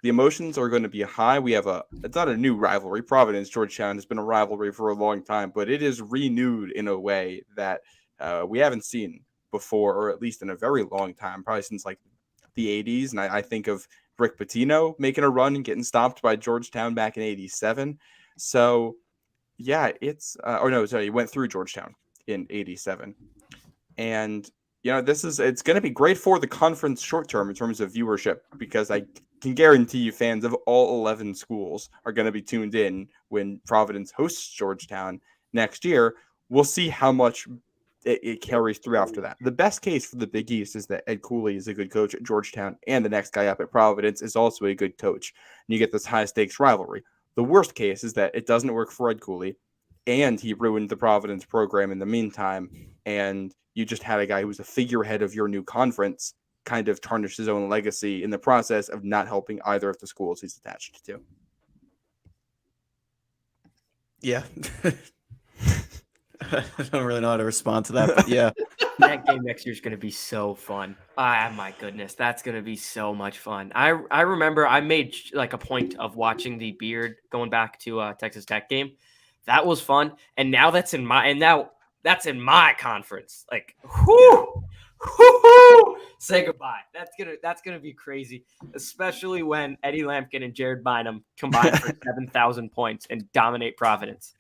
the emotions are going to be high. It's not a new rivalry. Providence, Georgetown has been a rivalry for a long time, but it is renewed in a way that we haven't seen before, or at least in a very long time, probably since like the 80s. And I think of Rick Pitino making a run and getting stopped by Georgetown back in 87. So yeah, he went through Georgetown in 87. And it's going to be great for the conference short term in terms of viewership, because I can guarantee you fans of all 11 schools are going to be tuned in when Providence hosts Georgetown next year. We'll see how much it carries through after that. The best case for the Big East is that Ed Cooley is a good coach at Georgetown, and the next guy up at Providence is also a good coach, and you get this high stakes rivalry. The worst case is that it doesn't work for Ed Cooley, and he ruined the Providence program in the meantime, and you just had a guy who was a figurehead of your new conference kind of tarnish his own legacy in the process of not helping either of the schools he's attached to. Yeah. I don't really know how to respond to that, but yeah. That game next year is going to be so fun. My goodness, that's going to be so much fun. I remember I made like a point of watching the Beard going back to Texas Tech game. That was fun, and now that's in my conference. Like, say goodbye. That's gonna be crazy, especially when Eddie Lampkin and Jared Bynum combine for 7,000 points and dominate Providence.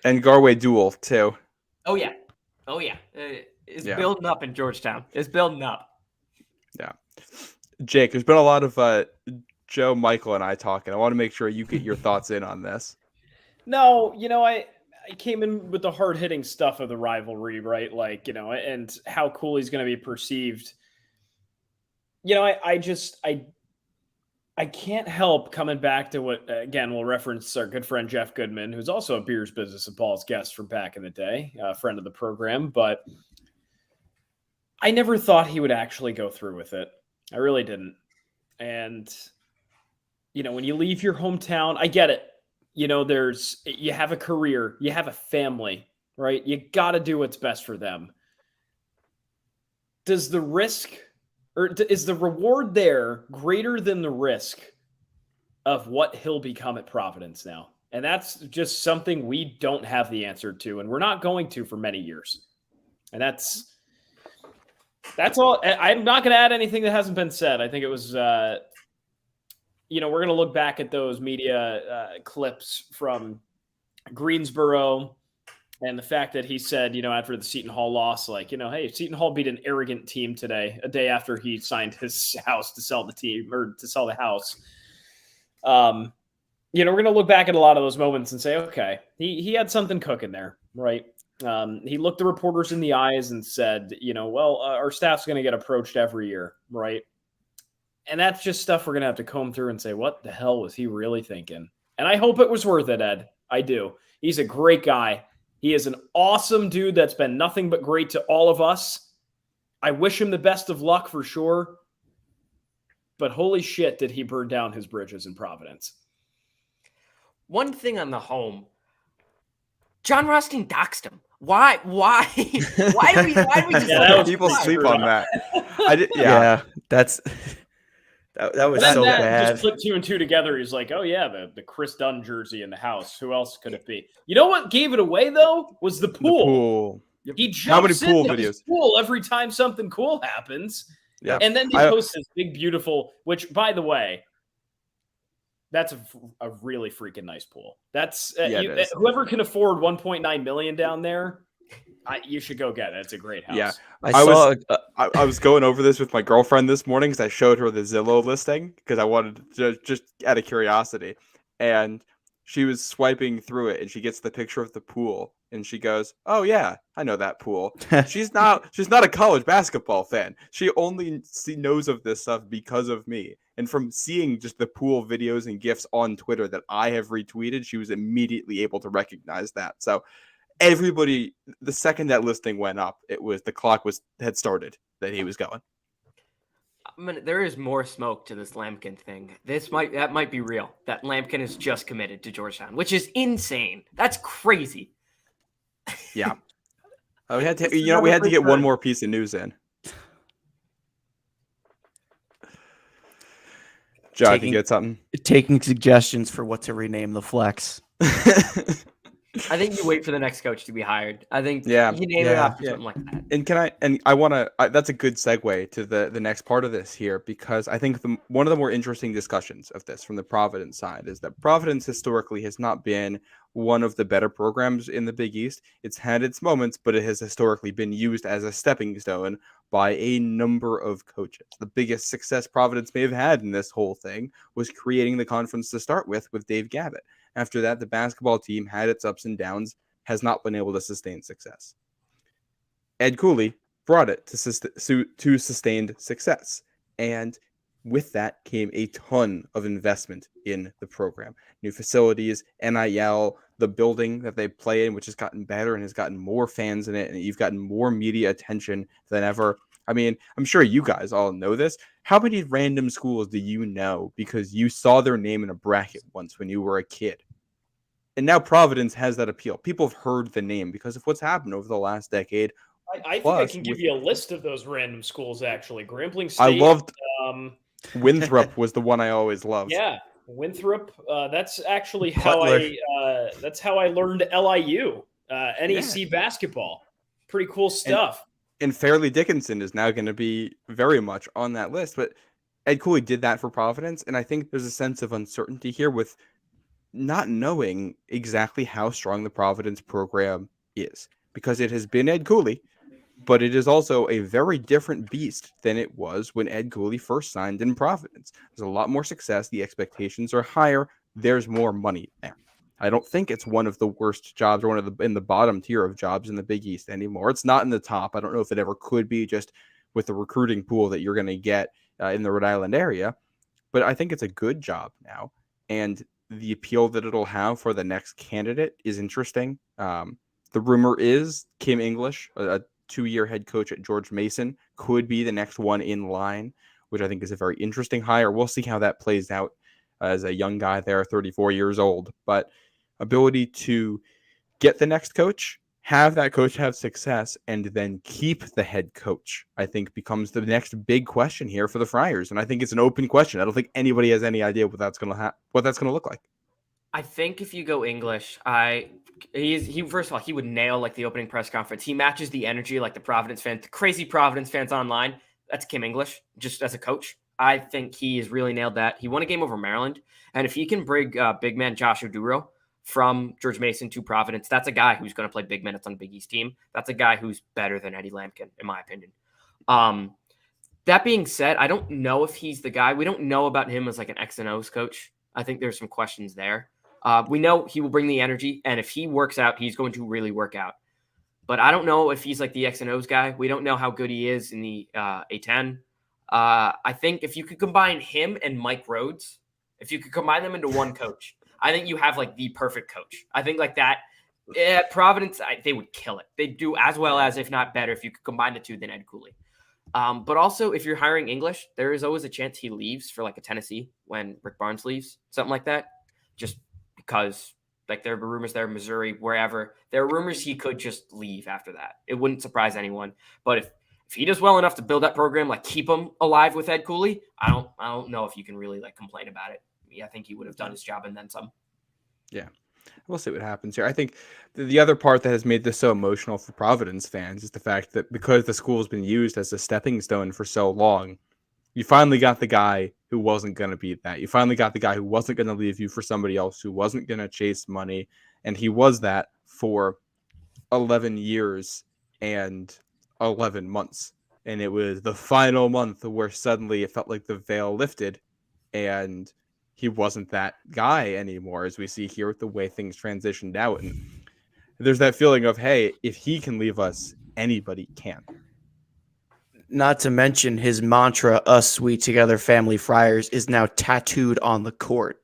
And Garway Duel too. Oh yeah. It's building up in Georgetown. It's building up. Yeah. Jake, there's been a lot of Joe, Michael, and I talking. I want to make sure you get your thoughts in on this. No, I came in with the hard-hitting stuff of the rivalry, right? Like, and how Cooley's going to be perceived. I can't help coming back to what, again, we'll reference our good friend Jeff Goodman, who's also a Beers Business and Paul's guest from back in the day, a friend of the program, but I never thought he would actually go through with it. I really didn't. And, when you leave your hometown, I get it. You have a career, you have a family, right? You got to do what's best for them. Does the risk, or is the reward there greater than the risk of what he'll become at Providence now? And that's just something we don't have the answer to, and we're not going to for many years. And that's all. I'm not going to add anything that hasn't been said. I think it was, we're going to look back at those media clips from Greensboro and the fact that he said, after the Seton Hall loss, like, hey, Seton Hall beat an arrogant team today, a day after he signed his house to sell the team, or to sell the house. We're going to look back at a lot of those moments and say, okay, he had something cooking there, right? He looked the reporters in the eyes and said, our staff's going to get approached every year, right? And that's just stuff we're going to have to comb through and say, what the hell was he really thinking? And I hope it was worth it, Ed. I do. He's a great guy. He is an awesome dude that's been nothing but great to all of us. I wish him the best of luck for sure. But holy shit, did he burn down his bridges in Providence. One thing on the home, John Rothstein doxed him. Why do we just people sleep on that? That was so bad. Just put 2 and 2 together. He's like, oh yeah, the Chris Dunn jersey in the house. Who else could it be? You know what gave it away though was the pool. He jumps into his pool every time something cool happens. Yeah. And then they post this big, beautiful, which by the way, that's a really freaking nice pool. That's whoever can afford 1.9 million down there. You should go get it. It's a great house. Yeah, I was going over this with my girlfriend this morning because I showed her the Zillow listing because I wanted to just out of curiosity, and she was swiping through it and she gets the picture of the pool and she goes, "Oh yeah, I know that pool." She's not a college basketball fan. She only knows of this stuff because of me. And from seeing just the pool videos and GIFs on Twitter that I have retweeted, she was immediately able to recognize that. So everybody, the second that listing went up, the clock had started that he was going. There is more smoke to this Lampkin thing. That might be real. That Lampkin is just committed to Georgetown, which is insane. That's crazy. Yeah. We had to get one more piece of news in. Jack, you get something? Taking suggestions for what to rename the flex. I think you wait for the next coach to be hired. I think Yeah, you name it after something like that. And I want to, that's a good segue to the next part of this here, because I think one of the more interesting discussions of this from the Providence side is that Providence historically has not been one of the better programs in the Big East. It's had its moments, but it has historically been used as a stepping stone by a number of coaches. The biggest success Providence may have had in this whole thing was creating the conference to start with Dave Gavitt. After that, the basketball team had its ups and downs, has not been able to sustain success. Ed Cooley brought it to sustained success. And with that came a ton of investment in the program. New facilities, NIL, the building that they play in, which has gotten better and has gotten more fans in it, and you've gotten more media attention than ever. I mean, I'm sure you guys all know this. How many random schools do you know because you saw their name in a bracket once when you were a kid? And now Providence has that appeal. People have heard the name because of what's happened over the last decade. I think I can give you a list of those random schools, actually. Grambling State. I loved Winthrop was the one I always loved. Yeah, Winthrop. That's actually how I learned LIU, NEC basketball. Pretty cool stuff. And Fairleigh Dickinson is now going to be very much on that list. But Ed Cooley did that for Providence, and I think there's a sense of uncertainty here with not knowing exactly how strong the Providence program is, because it has been Ed Cooley, but it is also a very different beast than it was when Ed Cooley first signed in Providence. There's a lot more success. The expectations are higher. There's more money there. I don't think it's one of the worst jobs or one of in the bottom tier of jobs in the Big East anymore. It's not in the top. I don't know if it ever could be, just with the recruiting pool that you're going to get in the Rhode Island area. But I think it's a good job now. And the appeal that it'll have for the next candidate is interesting. The rumor is Kim English, a 2-year head coach at George Mason, could be the next one in line, which I think is a very interesting hire. We'll see how that plays out as a young guy there, 34 years old. But ability to get the next coach, have that coach have success, and then keep the head coach, I think becomes the next big question here for the Friars. And I think it's an open question. I don't think anybody has any idea what that's going to look like. I think if you go English, he first of all, he would nail like the opening press conference. He matches the energy like the Providence fans, the crazy Providence fans online. That's Kim English, just as a coach. I think he has really nailed that. He won a game over Maryland. And if he can bring big man Josh Oduro from George Mason to Providence, that's a guy who's going to play big minutes on the Big East team. That's a guy who's better than Eddie Lampkin, in my opinion. That being said, I don't know if he's the guy. We don't know about him as like an X and O's coach. I think there's some questions there. We know he will bring the energy, and if he works out, he's going to really work out. But I don't know if he's like the X and O's guy. We don't know how good he is in the A10. I think if you could combine him and Mike Rhodes, if you could combine them into one coach, I think you have like the perfect coach. I think like that, Providence, they would kill it. They'd do as well as, if not better, if you could combine the two than Ed Cooley. But also, if you're hiring English, there is always a chance he leaves for like a Tennessee when Rick Barnes leaves, something like that. Just because like there are rumors there, Missouri, wherever. There are rumors he could just leave after that. It wouldn't surprise anyone. But if he does well enough to build that program, like keep him alive with Ed Cooley, I don't know if you can really like complain about it. I think he would have done his job and then some. Yeah. We'll see what happens here. I think the other part that has made this so emotional for Providence fans is the fact that because the school has been used as a stepping stone for so long, you finally got the guy who wasn't going to be that. You finally got the guy who wasn't going to leave you for somebody else, who wasn't going to chase money. And he was that for 11 years and 11 months. And it was the final month where suddenly it felt like the veil lifted and he wasn't that guy anymore, as we see here with the way things transitioned out. And there's that feeling of, hey, if he can leave us, anybody can. Not to mention his mantra, "Us sweet together, family Friars," is now tattooed on the court.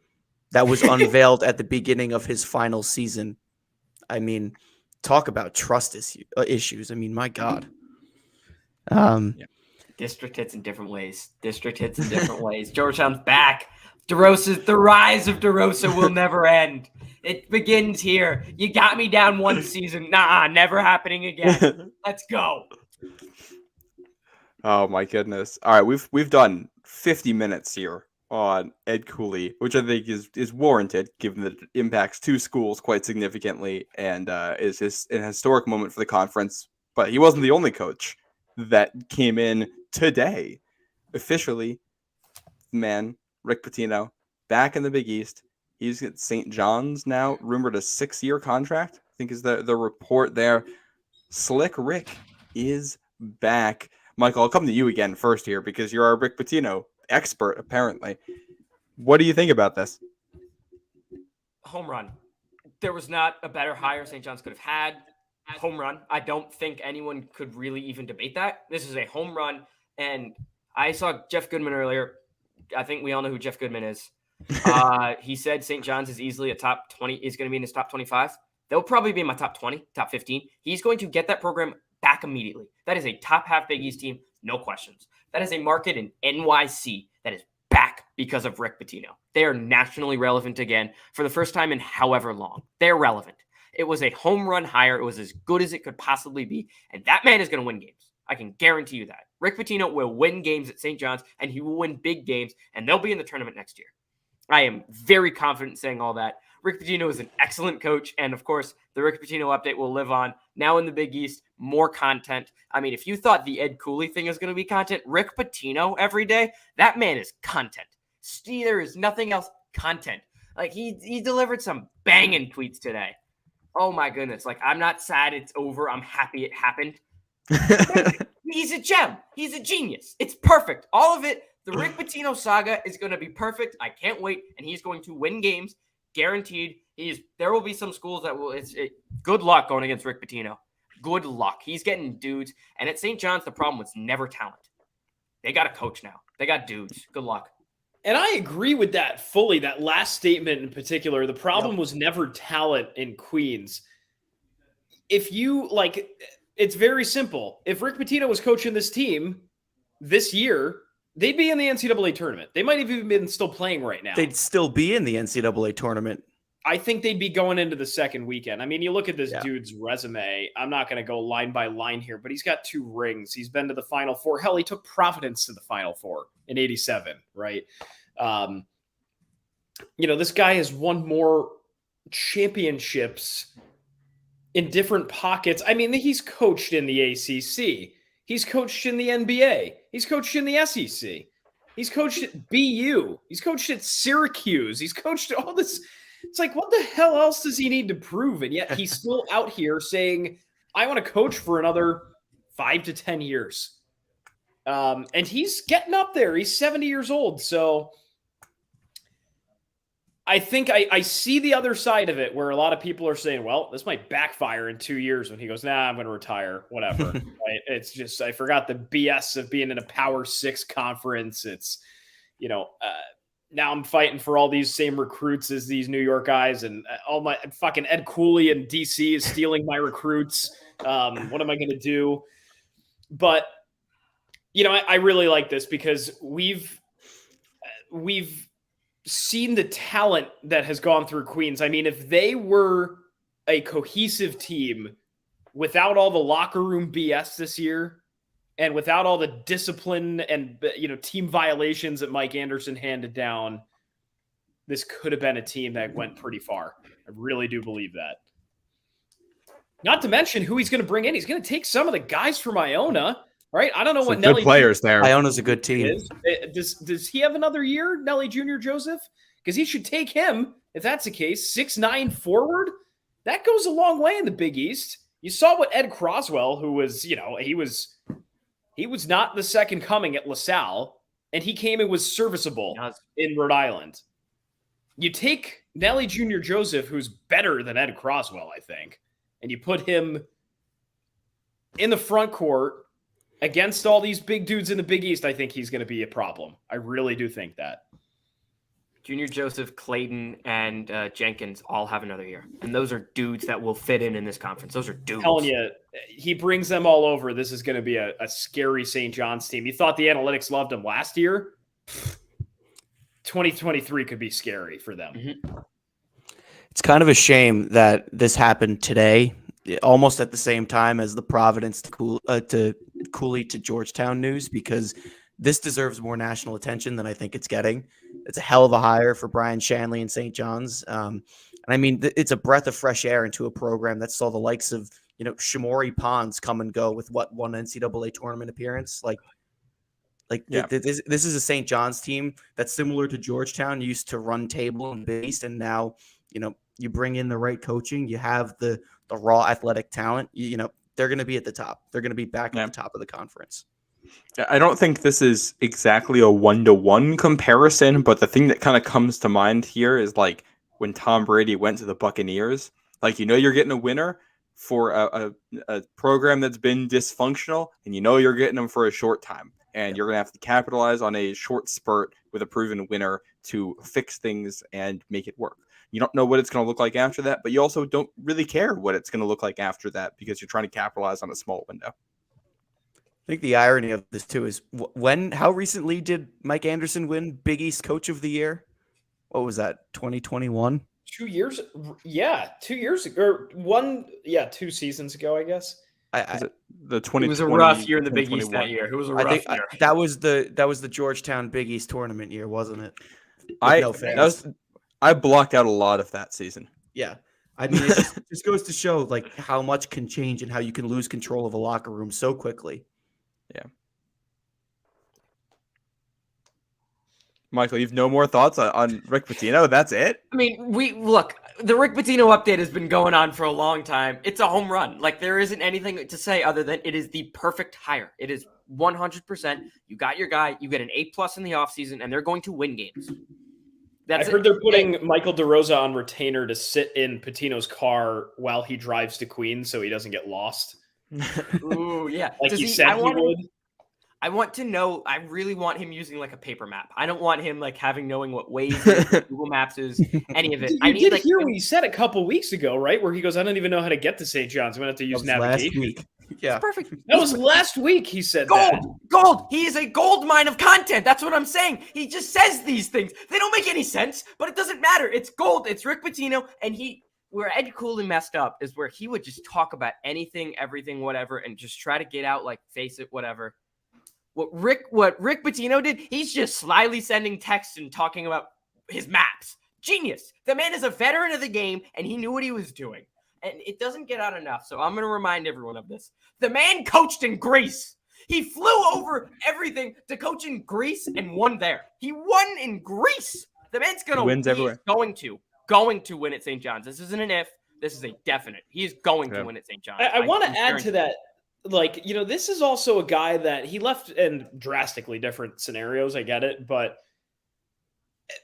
That was unveiled at the beginning of his final season. I mean, talk about trust issues. I mean, my God. District hits in different ways. Georgetown's back. The rise of DeRosa will never end. It begins here. You got me down one season. Nah, never happening again. Let's go. Oh my goodness. All right, we've done 50 minutes here on Ed Cooley, which I think is warranted given that it impacts two schools quite significantly and is an historic moment for the conference. But he wasn't the only coach that came in today. Officially, man, Rick Pitino, back in the Big East. He's at St. John's now, rumored a 6-year contract, I think is the report there. Slick Rick is back. Michael, I'll come to you again first here because you're our Rick Pitino expert, apparently. What do you think about this? Home run. There was not a better hire St. John's could have had. Home run. I don't think anyone could really even debate that. This is a home run. And I saw Jeff Goodman earlier. I think we all know who Jeff Goodman is. He said St. John's is easily a top 20, is going to be in his top 25. They'll probably be in my top 20, top 15. He's going to get that program back immediately. That is a top half Big East team, no questions. That is a market in NYC that is back because of Rick Pitino. They are nationally relevant again for the first time in however long. They're relevant. It was a home run hire. It was as good as it could possibly be. And that man is going to win games. I can guarantee you that. Rick Pitino will win games at St. John's, and he will win big games, and they'll be in the tournament next year. I am very confident saying all that. Rick Pitino is an excellent coach, and of course, the Rick Pitino update will live on. Now in the Big East, more content. I mean, if you thought the Ed Cooley thing is going to be content, Rick Pitino every day, that man is content. There is nothing else content. Like, he delivered some banging tweets today. Oh my goodness. Like, I'm not sad it's over. I'm happy it happened. He's a gem. He's a genius. It's perfect. All of it. The Rick Pitino saga is going to be perfect. I can't wait. And he's going to win games. Guaranteed. There will be some schools that will. Good luck going against Rick Pitino. Good luck. He's getting dudes. And at St. John's, the problem was never talent. They got a coach now. They got dudes. Good luck. And I agree with that fully. That last statement in particular, the problem was never talent in Queens. If you like, it's very simple. If Rick Pitino was coaching this team this year, they'd be in the NCAA tournament. They might have even been still playing right now. They'd still be in the NCAA tournament. I think they'd be going into the second weekend. I mean, you look at this dude's resume. I'm not going to go line by line here, but he's got 2 rings. He's been to the Final Four. Hell, he took Providence to the Final Four in '87, right? This guy has won more championships in different pockets. I mean, he's coached in the ACC. He's coached in the NBA. He's coached in the SEC. He's coached at BU. He's coached at Syracuse. He's coached all this. It's like, what the hell else does he need to prove? And yet he's still out here saying, I want to coach for another 5 to 10 years. And he's getting up there. He's 70 years old. So I think I see the other side of it where a lot of people are saying, well, this might backfire in 2 years when he goes, nah, I'm going to retire, whatever. Right? It's just, I forgot the BS of being in a Power 6 conference. It's, now I'm fighting for all these same recruits as these New York guys, and all my fucking Ed Cooley in DC is stealing my recruits. What am I going to do? But, I really like this because we've seen the talent that has gone through Queens. I mean, if they were a cohesive team without all the locker room BS this year and without all the discipline and, team violations that Mike Anderson handed down, this could have been a team that went pretty far. I really do believe that. Not to mention who he's going to bring in. He's going to take some of the guys from Iona, right? I don't know what Nelly players there. Iona's a good team. Does he have another year, Nelly Jr. Joseph? Because he should take him, if that's the case, 6'9" forward. That goes a long way in the Big East. You saw what Ed Croswell, who was, he was not the second coming at LaSalle, and he came and was serviceable in Rhode Island. You take Nelly Jr. Joseph, who's better than Ed Croswell, I think, and you put him in the front court against all these big dudes in the Big East, I think he's going to be a problem. I really do think that. Junior Joseph, Clayton, and Jenkins all have another year. And those are dudes that will fit in this conference. Those are dudes. I'm telling you, he brings them all over. This is going to be a scary St. John's team. You thought the analytics loved him last year? 2023 could be scary for them. Mm-hmm. It's kind of a shame that this happened today, almost at the same time as the Providence to Cooley to Georgetown news, because this deserves more national attention than I think it's getting. It's a hell of a hire for Brian Shanley and St. John's. And I mean, it's a breath of fresh air into a program that saw the likes of, Shamori Pons come and go with one NCAA tournament appearance. This is a St. John's team that's similar to Georgetown, used to run table and Big East, and now, you bring in the right coaching, you have the raw athletic talent, they're going to be at the top. They're going to be back at the top of the conference. I don't think this is exactly a 1-to-1 comparison, but the thing that kind of comes to mind here is like when Tom Brady went to the Buccaneers. Like, you're getting a winner for a program that's been dysfunctional, and you're getting them for a short time. And you're going to have to capitalize on a short spurt with a proven winner to fix things and make it work. You don't know what it's going to look like after that, but you also don't really care what it's going to look like after that because you're trying to capitalize on a small window. I think the irony of this too is how recently did Mike Anderson win Big East Coach of the Year? What was that? 2021? 2 years? Yeah, 2 years ago. 2 seasons ago, I guess. The It was a rough year in the Big East that year. It was a rough year. That was the Georgetown Big East tournament year, wasn't it? I blocked out a lot of that season. Yeah. I mean, it just goes to show like how much can change and how you can lose control of a locker room so quickly. Yeah. Michael, you've no more thoughts on Rick Pitino? That's it? I mean, the Rick Pitino update has been going on for a long time. It's a home run. Like, there isn't anything to say other than it is the perfect hire. It is 100%. You got your guy. You get an A+ in the offseason, and they're going to win games. I heard they're putting Michael DeRosa on retainer to sit in Pitino's car while he drives to Queens so he doesn't get lost. Ooh, yeah. Like he said he would. I want to know. I really want him using like a paper map. I don't want him like knowing what Waze is, Google Maps is, any of it. You did hear what he said a couple weeks ago, right? Where he goes, "I don't even know how to get to St. John's. I'm gonna have to use navigation." Last week. Yeah, it's perfect. That was last week. He said Gold. He is a gold mine of content. That's what I'm saying. He just says these things. They don't make any sense, but it doesn't matter. It's gold. It's Rick Pitino, and where Ed Cooley messed up is where he would just talk about anything, everything, whatever, and just try to get out, like, face it, whatever. What Rick Pitino did, he's just slyly sending texts and talking about his maps. Genius. The man is a veteran of the game, and he knew what he was doing. And it doesn't get out enough, so I'm going to remind everyone of this. The man coached in Greece. He flew over everything to coach in Greece and won there. He won in Greece. The man's going to win everywhere. Going to win at St. John's. This isn't an if. This is a definite. He is going to win at St. John's. I want to add to that. Like, this is also a guy that he left in drastically different scenarios. I get it. But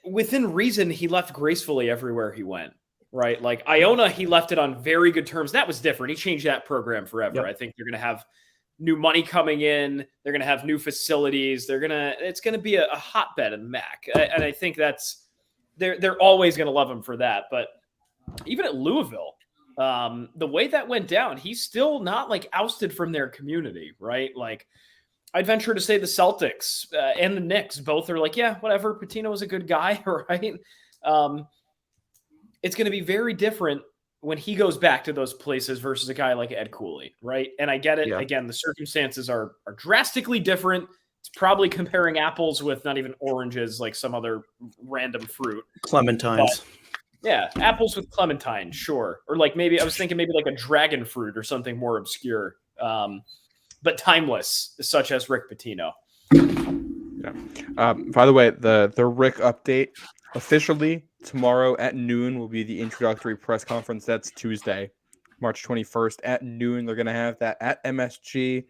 within reason, he left gracefully everywhere he went. Right. Like Iona, he left it on very good terms. That was different. He changed that program forever. Yep. I think they're going to have new money coming in. They're going to have new facilities. It's going to be a hotbed in the MAC. And I think they're always going to love him for that. But even at Louisville, the way that went down, he's still not like ousted from their community. Right. Like, I'd venture to say the Celtics and the Knicks both are like, yeah, whatever. Pitino is a good guy. Right. It's going to be very different when he goes back to those places versus a guy like Ed Cooley, right? And I get it. Yeah. Again, the circumstances are drastically different. It's probably comparing apples with not even oranges, like some other random fruit. Clementines. But, yeah, apples with clementine, sure. Or like maybe, I was thinking maybe like a dragon fruit or something more obscure, but timeless, such as Rick Pitino. Yeah. By the way, the Rick update officially tomorrow at noon will be the introductory press conference. That's Tuesday, March 21st at noon. They're going to have that at MSG.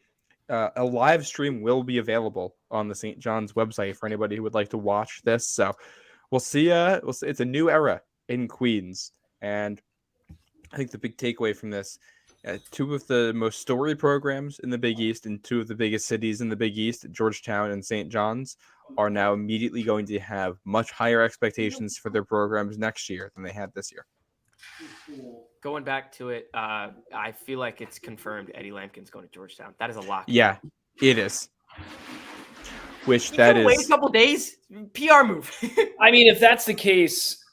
A live stream will be available on the St. John's website for anybody who would like to watch this. So we'll see. It's a new era in Queens. And I think the big takeaway from this, two of the most storied programs in the Big East and two of the biggest cities in the Big East, Georgetown and St. John's, are now immediately going to have much higher expectations for their programs next year than they had this year. Going back to it, I feel like it's confirmed Eddie Lampkin's going to Georgetown. That is a lock. Yeah, it is. Wait a couple days. PR move. I mean, if that's the case,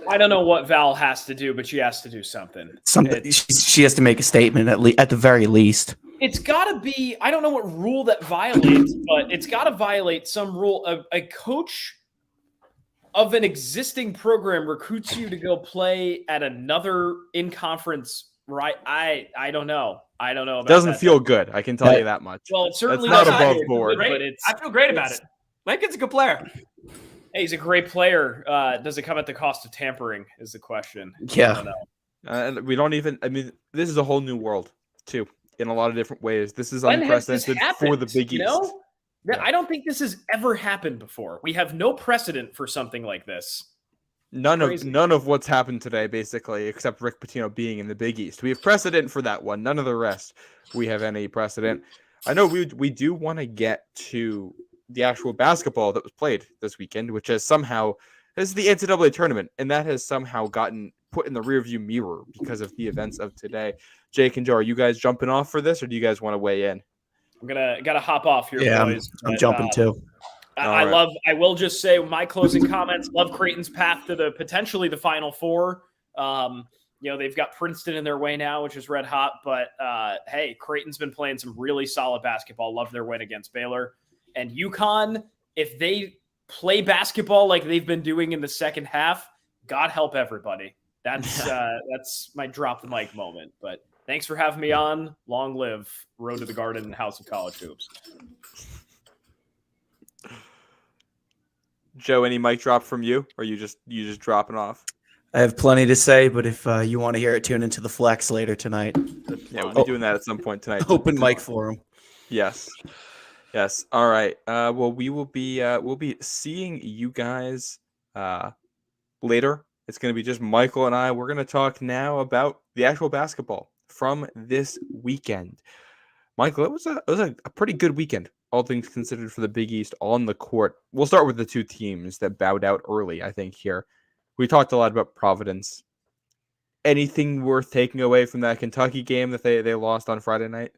I don't know what Val has to do, but she has to do something. She has to make a statement at the very least. It's got to be, I don't know what rule that violates, but it's got to violate some rule. A coach of an existing program recruits you to go play at another in-conference, right? I don't know. I don't know about Doesn't that. feel good. I can tell you that much. Well, it certainly That's not doesn't above feel board. good, but Great. it's, I feel great about it. Lincoln's a good player. hey, he's a great player. Does it come at the cost of tampering is the question. Yeah. I don't know. And we don't even, I mean, this is a whole new world, too, in a lot of different ways. This is When has this unprecedented happened? for the Big you East. know? Yeah. I don't think this has ever happened before. We have no precedent for something like this. None Crazy. of what's happened today, basically, except Rick Pitino being in the Big East. We have precedent for that one. None of the rest we have any precedent. I know we do want to get to the actual basketball that was played this weekend, which has somehow this is the NCAA tournament, and that has somehow gotten put in the rearview mirror because of the events of today. Jake and Joe, are you guys jumping off for this, or do you guys want to weigh in? I'm gotta hop off here, Yeah, boys. I'm but, jumping too. I will just say my closing comments. Love Creighton's path to potentially the Final Four. They've got Princeton in their way now, which is red hot. But hey, Creighton's been playing some really solid basketball. Love their win against Baylor. And UConn, if they play basketball like they've been doing in the second half, God help everybody. That's my drop the mic moment. But thanks for having me on. Long live Road to the Garden and House of College Hoops. Joe, any mic drop from you, or you just dropping off? I have plenty to say, but if you want to hear it, tune into the Flex later tonight. Yeah, we'll be doing that at some point tonight. Open mic for him. Yes. All right. Well, we'll be seeing you guys later. It's going to be just Michael and I. We're going to talk now about the actual basketball from this weekend. Michael, it was a pretty good weekend, all things considered, for the Big East on the court. We'll start with the two teams that bowed out early, I think, here. We talked a lot about Providence. Anything worth taking away from that Kentucky game that they lost on Friday night?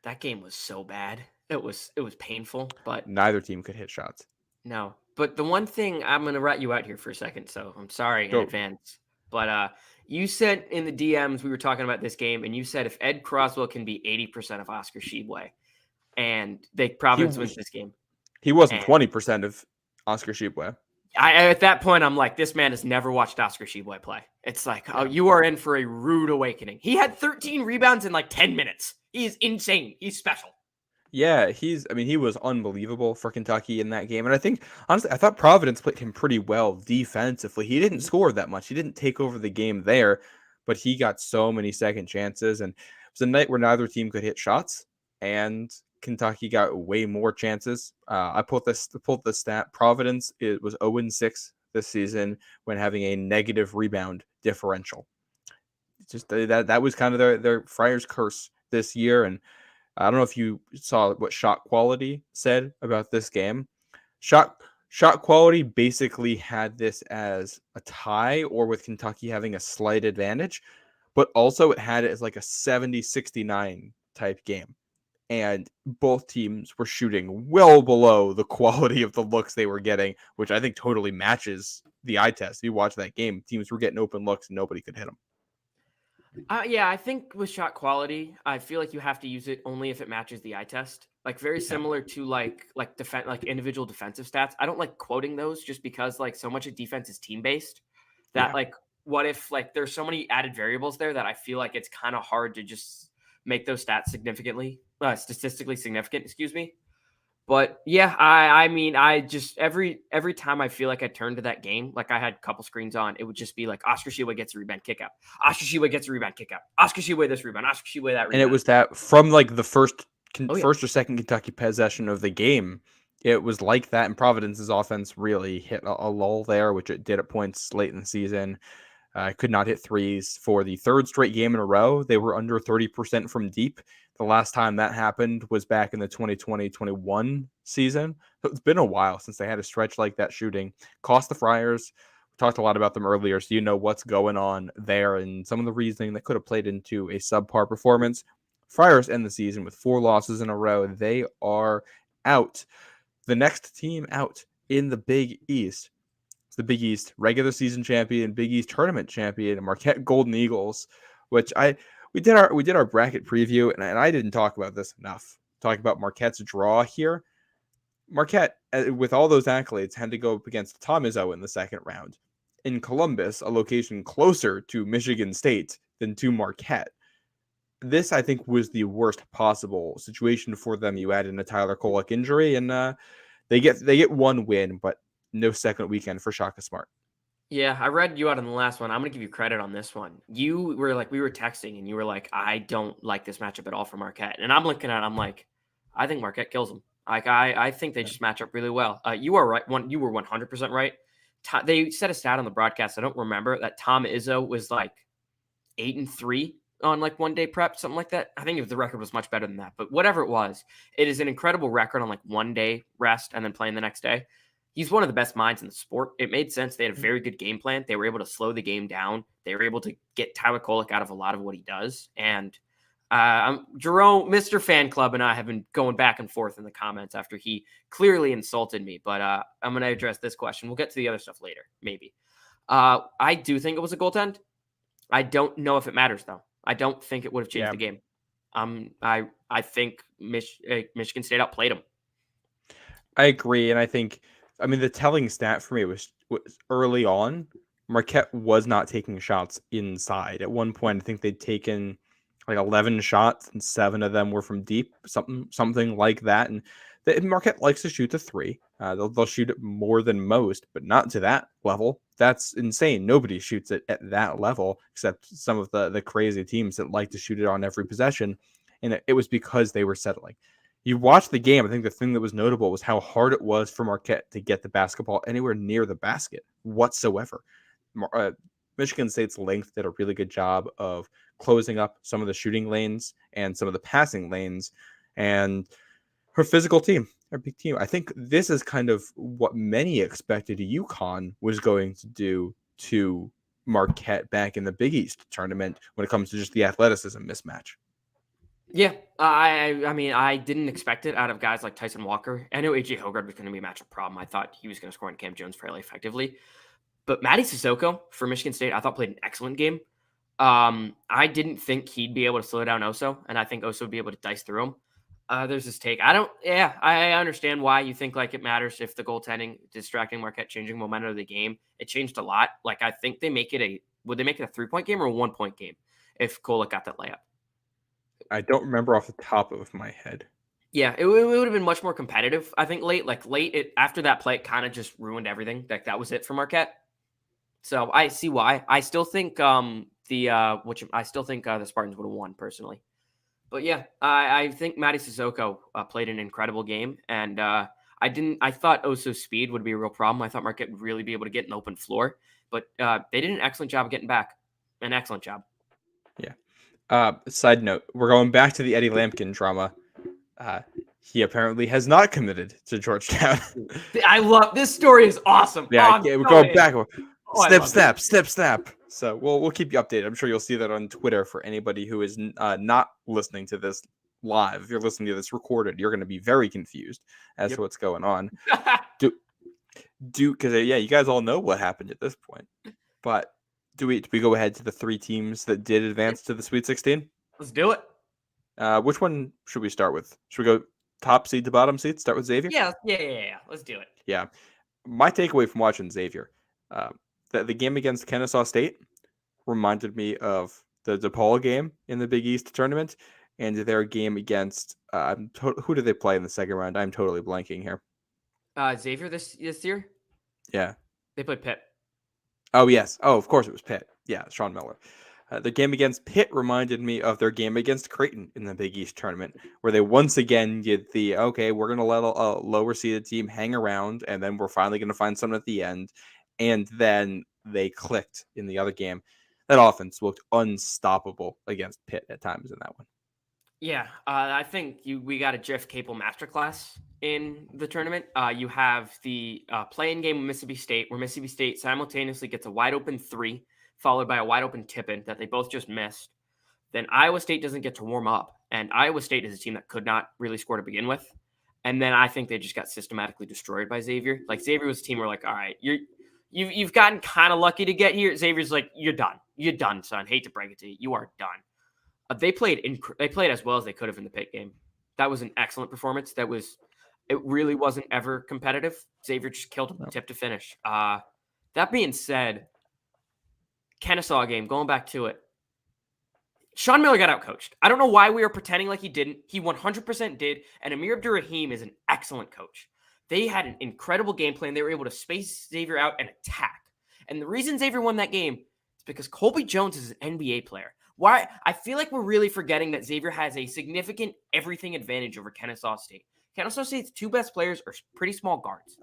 That game was so bad. It was painful, but Neither team could hit shots. no. But the one thing, I'm going to rat you out here for a second, so I'm sorry in advance. But you said in the DMs, we were talking about this game, and you said if Ed Croswell can be 80% of Oscar Tshiebwe, and Providence wins this game. He wasn't 20% of Oscar Tshiebwe. At that point, I'm like, this man has never watched Oscar Tshiebwe play. It's like, oh, you are in for a rude awakening. He had 13 rebounds in like 10 minutes. He's insane. He's special. Yeah, he was unbelievable for Kentucky in that game. And I think, honestly, I thought Providence played him pretty well defensively. He didn't score that much. He didn't take over the game there, but he got so many second chances. And it was a night where neither team could hit shots, and Kentucky got way more chances. I pulled the stat. Providence, it was 0-6 this season when having a negative rebound differential. Just that was kind of their Friars curse this year. And I don't know if you saw what Shot Quality said about this game. Shot Quality basically had this as a tie, or with Kentucky having a slight advantage, but also it had it as like a 70-69 type game. And both teams were shooting well below the quality of the looks they were getting, which I think totally matches the eye test. If you watch that game, teams were getting open looks and nobody could hit them. Yeah, I think with shot quality, I feel like you have to use it only if it matches the eye test. Like very similar to like individual defensive stats. I don't like quoting those just because like so much of defense is team based that like what if like there's so many added variables there that I feel like it's kind of hard to just make those stats statistically significant, excuse me. But yeah, I mean, I just every time I feel like I turned to that game, like I had a couple screens on, it would just be like Oscar Tshiebwe gets a rebound, kick out. Oscar Tshiebwe gets a rebound, kick out. Oscar Tshiebwe this rebound. Oscar Tshiebwe that rebound. And it was that from like the first or second Kentucky possession of the game, it was like that. And Providence's offense really hit a lull there, which it did at points late in the season. Could not hit threes for the third straight game in a row. They were under 30% from deep. The last time that happened was back in the 2020-21 season. So it's been a while since they had a stretch like that shooting. Cost the Friars. We talked a lot about them earlier, so you know what's going on there and some of the reasoning that could have played into a subpar performance. Friars end the season with 4 losses in a row. They are out. The next team out in the Big East is the Big East regular season champion, Big East tournament champion, Marquette Golden Eagles, which we did our bracket preview, and I didn't talk about this enough. Talking about Marquette's draw here. Marquette, with all those accolades, had to go up against Tom Izzo in the second round. In Columbus, a location closer to Michigan State than to Marquette. This, I think, was the worst possible situation for them. You add in a Tyler Kolek injury, and they get one win, but no second weekend for Shaka Smart. Yeah, I read you out on the last one. I'm going to give you credit on this one. You were like, we were texting and you were like, I don't like this matchup at all for Marquette. And I'm looking at it, I'm like, I think Marquette kills them. Like, I think they just match up really well. You are right. You were 100% right. They said a stat on the broadcast. I don't remember that Tom Izzo was like 8-3 on like 1 day prep, something like that. I think the record was much better than that, but whatever it was, it is an incredible record on like 1 day rest and then playing the next day. He's one of the best minds in the sport. It made sense. They had a very good game plan. They were able to slow the game down. They were able to get Tyler Kolek out of a lot of what he does. And Jerome, Mr. Fan Club, and I have been going back and forth in the comments after he clearly insulted me. But I'm going to address this question. We'll get to the other stuff later, maybe. I do think it was a goaltend. I don't know if it matters, though. I don't think it would have changed the game. I think Michigan State outplayed them. I agree, and I think, the telling stat for me was early on, Marquette was not taking shots inside. At one point, I think they'd taken like 11 shots, and 7 of them were from deep, something like that. And Marquette likes to shoot the 3. They'll shoot it more than most, but not to that level. That's insane. Nobody shoots it at that level, except some of the crazy teams that like to shoot it on every possession. And it was because they were settling. You watch the game, I think the thing that was notable was how hard it was for Marquette to get the basketball anywhere near the basket whatsoever. Michigan State's length did a really good job of closing up some of the shooting lanes and some of the passing lanes. And her physical team, her big team, I think this is kind of what many expected UConn was going to do to Marquette back in the Big East tournament when it comes to just the athleticism mismatch. Yeah, I didn't expect it out of guys like Tyson Walker. I know AJ Hogard was going to be a matchup problem. I thought he was going to score on Cam Jones fairly effectively. But Matty Sissoko for Michigan State, I thought played an excellent game. I didn't think he'd be able to slow down Oso, and I think Oso would be able to dice through him. There's this take. I understand why you think like it matters if the goaltending distracting Marquette, changing momentum of the game. It changed a lot. Like I think would they make it a 3-point game or a 1-point game if Kolek got that layup? I don't remember off the top of my head. Yeah, it would have been much more competitive. I think late, after that play, it kind of just ruined everything. Like that was it for Marquette. So I see why. I still think the Spartans would have won personally. But yeah, I think Matty Sissoko played an incredible game, and I thought Oso's speed would be a real problem. I thought Marquette would really be able to get an open floor, but they did an excellent job of getting back. An excellent job. Yeah. Side note, we're going back to the Eddie Lampkin drama. He apparently has not committed to Georgetown. I love this story. Is awesome. Yeah, we're going back. Snip. So we'll keep you updated. I'm sure you'll see that on Twitter for anybody who is not listening to this live. If you're listening to this recorded, you're going to be very confused as to what's going on. Because you guys all know what happened at this point. But do we go ahead to the 3 teams that did advance to the Sweet 16? Let's do it. Which one should we start with? Should we go top seed to bottom seed? Start with Xavier? Yeah. Let's do it. Yeah. My takeaway from watching Xavier, the game against Kennesaw State reminded me of the DePaul game in the Big East tournament and their game against who did they play in the second round? I'm totally blanking here. Xavier this year? Yeah. They played Pitt. Oh, yes. Oh, of course it was Pitt. Yeah, Sean Miller. The game against Pitt reminded me of their game against Creighton in the Big East tournament, where they once again did we're going to let a lower seeded team hang around, and then we're finally going to find something at the end. And then they clicked in the other game. That offense looked unstoppable against Pitt at times in that one. Yeah, I think we got a Jeff Capel masterclass in the tournament. You have the play-in game with Mississippi State, where Mississippi State simultaneously gets a wide-open 3, followed by a wide-open tip-in that they both just missed. Then Iowa State doesn't get to warm up, and Iowa State is a team that could not really score to begin with. And then I think they just got systematically destroyed by Xavier. Like, Xavier was a team where, like, all right, you've gotten kind of lucky to get here. Xavier's like, you're done. You're done, son. Hate to break it to you. You are done. They played as well as they could have in the Pitt game. That was an excellent performance. It really wasn't ever competitive. Xavier just killed them tip to finish. That being said, Kennesaw game, going back to it, Sean Miller got outcoached. I don't know why we were pretending like he didn't. He 100% did. And Amir Abdurrahim is an excellent coach. They had an incredible game plan. They were able to space Xavier out and attack. And the reason Xavier won that game is because Colby Jones is an NBA player. Why? I feel like we're really forgetting that Xavier has a significant everything advantage over Kennesaw State. Kennesaw State's two best players are pretty small guards.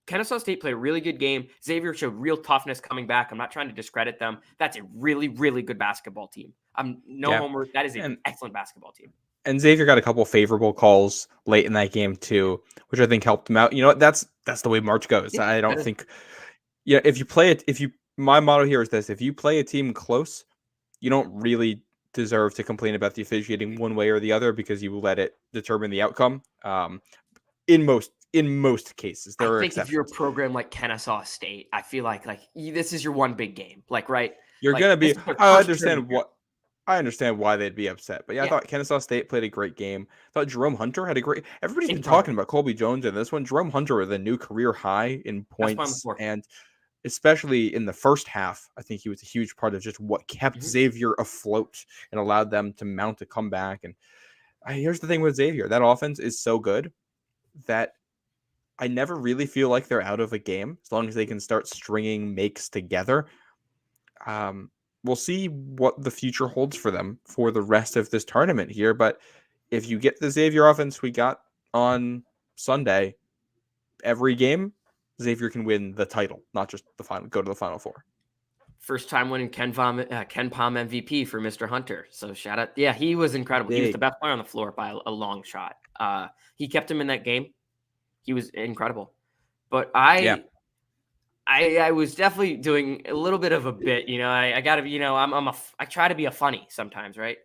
Kennesaw State played a really good game. Xavier showed real toughness coming back. I'm not trying to discredit them. That's a really, really good basketball team. Homework. That is an excellent basketball team. And Xavier got a couple favorable calls late in that game too, which I think helped him out. You know what? That's the way March goes. Yeah, I don't think, if you play it, my motto here is this: if you play a team close, you don't really deserve to complain about the officiating one way or the other because you let it determine the outcome. In most cases, there are exceptions. If you're a program like Kennesaw State, I feel like this is your one big game. Right? You're gonna be. I understand why they'd be upset, but I thought Kennesaw State played a great game. I thought Jerome Hunter had a great. Everybody's been talking about Colby Jones in this one. Jerome Hunter with a new career high in points, and especially in the first half, I think he was a huge part of just what kept Xavier afloat and allowed them to mount a comeback. And here's the thing with Xavier: that offense is so good that I never really feel like they're out of a game as long as they can start stringing makes together. We'll see what the future holds for them for the rest of this tournament here. But if you get the Xavier offense we got on Sunday, every game, Xavier can win the title, not just go to the Final Four. First time winning Ken Palm MVP for Mr. Hunter. So shout out. Yeah, he was incredible. He was the best player on the floor by a long shot. He kept him in that game. He was incredible. But I was definitely doing a little bit of a bit, I gotta be, I try to be a funny sometimes, right?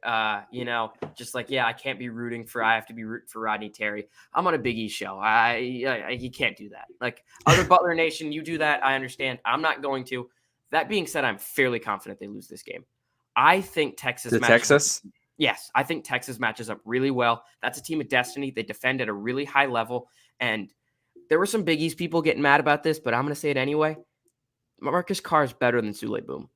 Just like, I can't be I have to be rooting for Rodney Terry. I'm on a Big E show. You can't do that. Like other Butler Nation, you do that. I understand. I'm not going to. That being said, I'm fairly confident they lose this game. I think Texas. Yes, I think Texas matches up really well. That's a team of destiny. They defend at a really high level. And there were some Big East people getting mad about this, but I'm going to say it anyway. Marcus Carr is better than Sule Boom.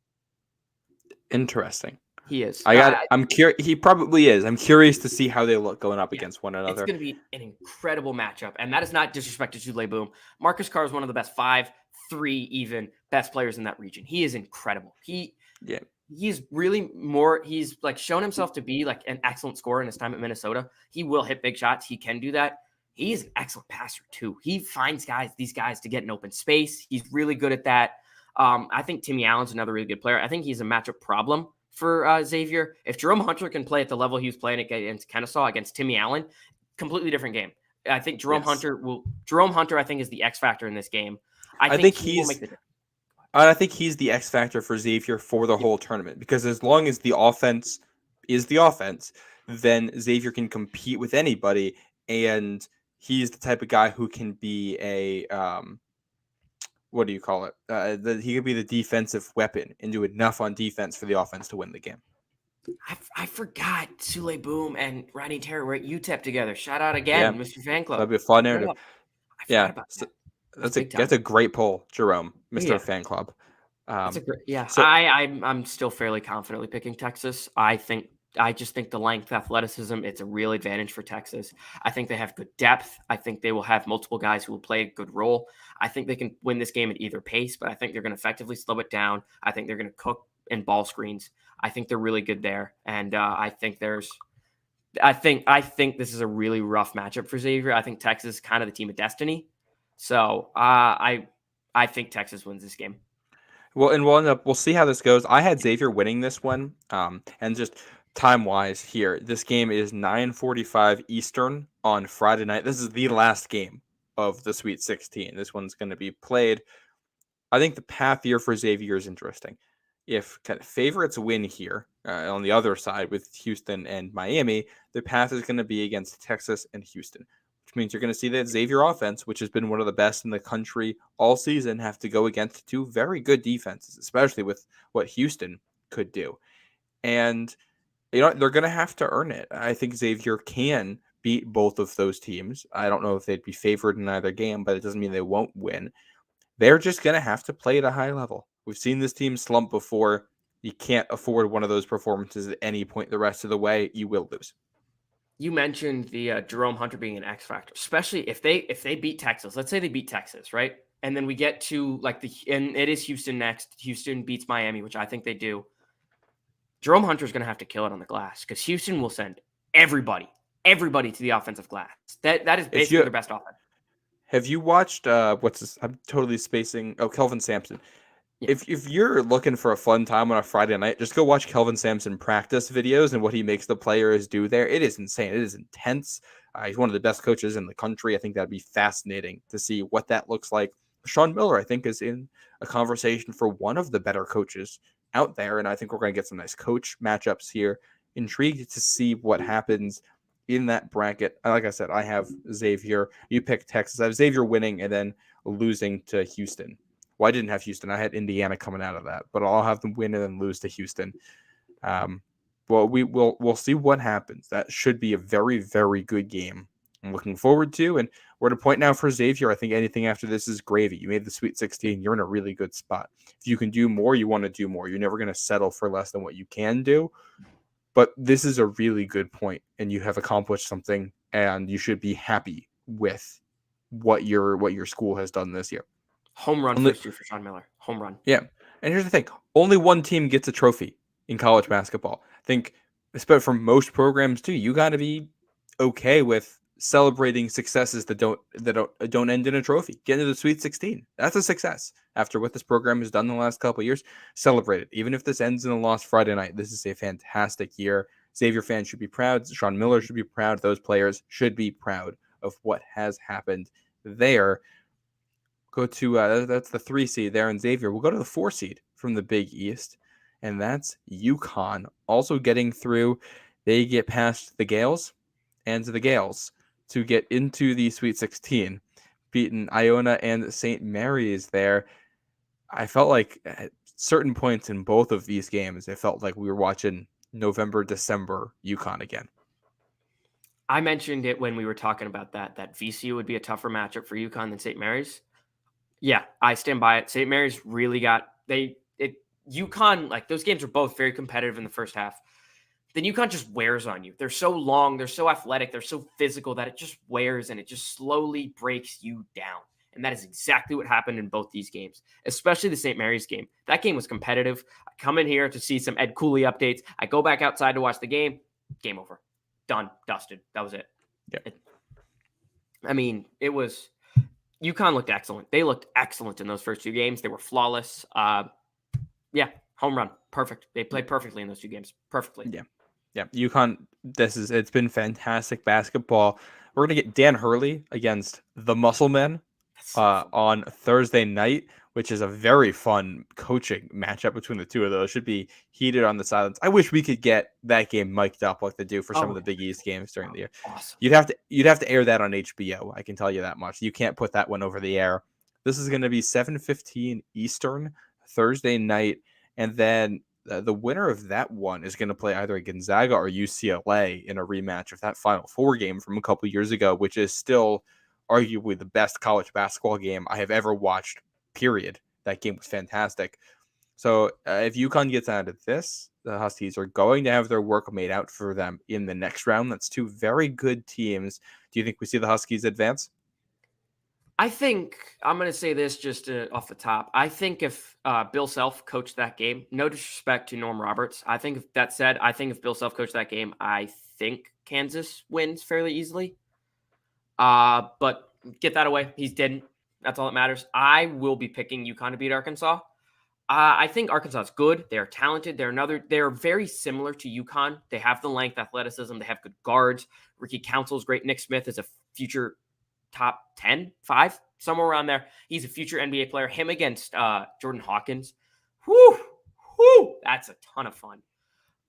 Interesting. He is. I'm curious. He probably is. I'm curious to see how they look going up against one another. It's going to be an incredible matchup, and that is not disrespect to Sule Boom. Marcus Carr is one of the best 5, 3 even best players in that region. He is incredible. He's really he's like shown himself to be like an excellent scorer in his time at Minnesota. He will hit big shots. He can do that. He's an excellent passer too. He finds these guys to get an open space. He's really good at that. I think Timmy Allen's another really good player. I think he's a matchup problem for Xavier. If Jerome Hunter can play at the level he was playing against Kennesaw, against Timmy Allen, completely different game. I think Jerome Hunter, I think, is the X factor in this game. I think he's the X factor for Xavier for the whole tournament, because as long as the offense is the offense, then Xavier can compete with anybody, and he's the type of guy who can be a what do you call it? He could be the defensive weapon and do enough on defense for the offense to win the game. I forgot Sule Boom and Rodney Terry were at UTEP together. Shout out again, Mr. Fan Club. That'd be a fun narrative. That's a great poll, Jerome, Mr. Fan Club. I'm still fairly confidently picking Texas. I just think the length, athleticism, it's a real advantage for Texas. I think they have good depth. I think they will have multiple guys who will play a good role. I think they can win this game at either pace, but I think they're going to effectively slow it down. I think they're going to cook in ball screens. I think they're really good there. And I think this is a really rough matchup for Xavier. I think Texas is kind of the team of destiny. So I think Texas wins this game. Well, and we'll see how this goes. I had Xavier winning this one. And just time-wise here, this game is 9:45 Eastern on Friday night. This is the last game of the Sweet 16. This one's going to be played. I think the path here for Xavier is interesting. If kind of favorites win here on the other side with Houston and Miami, the path is going to be against Texas and Houston, which means you're going to see that Xavier offense, which has been one of the best in the country all season, have to go against two very good defenses, especially with what Houston could do. And they're going to have to earn it. I think Xavier can beat both of those teams. I don't know if they'd be favored in either game, but it doesn't mean they won't win. They're just going to have to play at a high level. We've seen this team slump before. You can't afford one of those performances at any point the rest of the way. You will lose. You mentioned the Jerome Hunter being an X factor, especially if they beat Texas. Let's say they beat Texas, right? And then we get to and it is Houston next. Houston beats Miami, which I think they do. Jerome Hunter is going to have to kill it on the glass because Houston will send everybody to the offensive glass. That is basically their best offense. Have you watched what's this? I'm totally spacing. Oh, Kelvin Sampson. Yeah. If you're looking for a fun time on a Friday night, just go watch Kelvin Sampson practice videos and what he makes the players do there. It is insane. It is intense. He's one of the best coaches in the country. I think that'd be fascinating to see what that looks like. Sean Miller, I think, is in a conversation for one of the better coaches out there, and I think we're going to get some nice coach matchups here. Intrigued to see what happens in that bracket. Like I said, I have Xavier. You pick Texas. I have Xavier winning and then losing to Houston. Well, I didn't have Houston. I had Indiana coming out of that, but I'll have them win and then lose to Houston. Well, we'll see what happens. That should be a very, very good game. I'm looking forward to, and we're at a point now for Xavier. I think anything after this is gravy. You made the Sweet 16. You're in a really good spot. If you can do more, you want to do more. You're never going to settle for less than what you can do. But this is a really good point, and you have accomplished something, and you should be happy with what your school has done this year. Home run first year for Sean Miller. Home run. Yeah. And here's the thing. Only one team gets a trophy in college basketball. I think, especially for most programs too, you got to be okay with celebrating successes that don't end in a trophy. Get into the Sweet 16. That's a success. After what this program has done the last couple of years, celebrate it. Even if this ends in a loss Friday night, this is a fantastic year. Xavier fans should be proud. Sean Miller should be proud. Those players should be proud of what has happened there. Go to that's the 3 seed there in Xavier. We'll go to the 4 seed from the Big East, and that's UConn. Also getting through, they get past the Gales and the Gales to get into the Sweet 16, beating Iona and St. Mary's there. I felt like at certain points in both of these games, it felt like we were watching November, December UConn again. I mentioned it when we were talking about that VCU would be a tougher matchup for UConn than St. Mary's. Yeah, I stand by it. St. Mary's really got UConn, like those games were both very competitive in the first half. Then UConn just wears on you. They're so long, they're so athletic, they're so physical that it just wears and it just slowly breaks you down. And that is exactly what happened in both these games, especially the St. Mary's game. That game was competitive. I come in here to see some Ed Cooley updates. I go back outside to watch the game. Game over. Done. Dusted. That was it. Yeah. It was... UConn looked excellent. They looked excellent in those first 2 games. They were flawless. Home run. Perfect. They played perfectly in those 2 games. Perfectly. Yeah. UConn, it's been fantastic basketball. We're going to get Dan Hurley against the Musclemen on Thursday night, which is a very fun coaching matchup between the two of those. Should be heated on the sidelines. I wish we could get that game mic'd up like they do for some of the Big East games during the year. Awesome. You'd have to air that on HBO. I can tell you that much. You can't put that one over the air. This is going to be 7:15 Eastern Thursday night, and then the winner of that one is going to play either Gonzaga or UCLA in a rematch of that Final Four game from a couple years ago, which is still arguably the best college basketball game I have ever watched, period. That game was fantastic. So if UConn gets out of this, the Huskies are going to have their work made out for them in the next round. That's 2 very good teams. Do you think we see the Huskies advance? I think I'm going to say this just off the top. I think if Bill Self coached that game, no disrespect to Norm Roberts, I think if Bill Self coached that game, I think Kansas wins fairly easily. But get that away. He didn't. That's all that matters. I will be picking UConn to beat Arkansas. I think Arkansas is good. They're talented. They're very similar to UConn. They have the length, athleticism. They have good guards. Ricky Council's great. Nick Smith is a future top 10, 5, somewhere around there. He's a future NBA player. Him against Jordan Hawkins. Whoo! That's a ton of fun.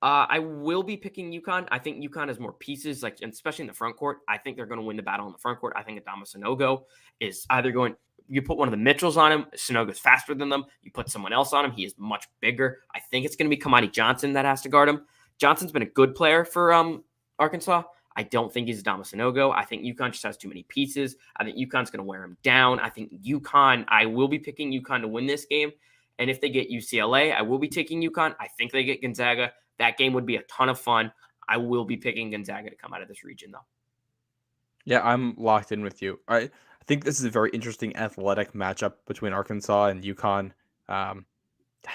I will be picking UConn. I think UConn has more pieces, especially in the front court. I think they're going to win the battle in the front court. I think Adama Sanogo is either going. You put one of the Mitchells on him, Sanogo's faster than them. You put someone else on him, he is much bigger. I think it's going to be Kamani Johnson that has to guard him. Johnson's been a good player for Arkansas. I don't think he's Adama Sanogo. I think UConn just has too many pieces. I think UConn's going to wear him down. I think I will be picking UConn to win this game. And if they get UCLA, I will be taking UConn. I think they get Gonzaga. That game would be a ton of fun. I will be picking Gonzaga to come out of this region, though. Yeah, I'm locked in with you. I think this is a very interesting athletic matchup between Arkansas and UConn. I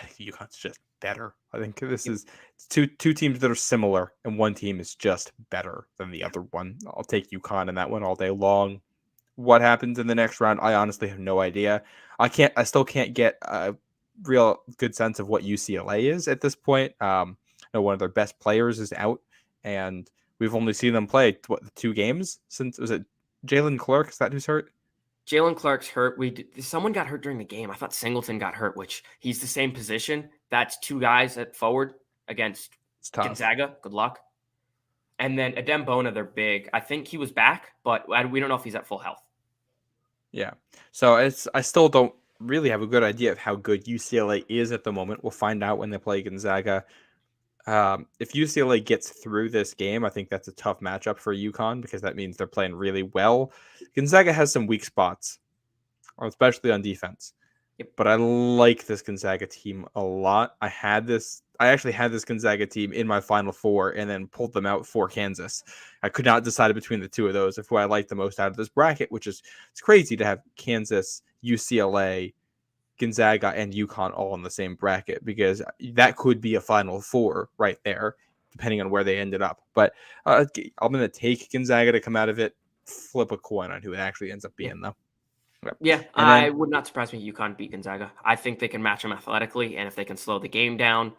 think UConn's just better. I think this is two teams that are similar, and one team is just better than the other one. I'll take UConn in that one all day long. What happens in the next round, I honestly have no idea. I still can't get a real good sense of what UCLA is at this point. One of their best players is out, and we've only seen them play 2 games since. Was it Jalen Clark? Is that who's hurt? Jalen Clark's hurt. Someone got hurt during the game. I thought Singleton got hurt, which he's the same position. That's 2 guys at forward against Gonzaga. Good luck. And then Adem Bona, they're big. I think he was back, but we don't know if he's at full health. Yeah. So I still don't really have a good idea of how good UCLA is at the moment. We'll find out when they play Gonzaga. If UCLA gets through this game, I think that's a tough matchup for UConn because that means they're playing really well. Gonzaga has some weak spots, especially on defense. Yep. But I like this Gonzaga team a lot. I actually had this Gonzaga team in my Final Four and then pulled them out for Kansas. I could not decide between the 2 of those of who I liked the most out of this bracket, which is it's crazy to have Kansas, UCLA, Gonzaga, and UConn all in the same bracket because that could be a Final Four right there, depending on where they ended up. But I'm going to take Gonzaga to come out of it, flip a coin on who it actually ends up being, though. Yeah, I would not surprise me if UConn beat Gonzaga. I think they can match them athletically, and if they can slow the game down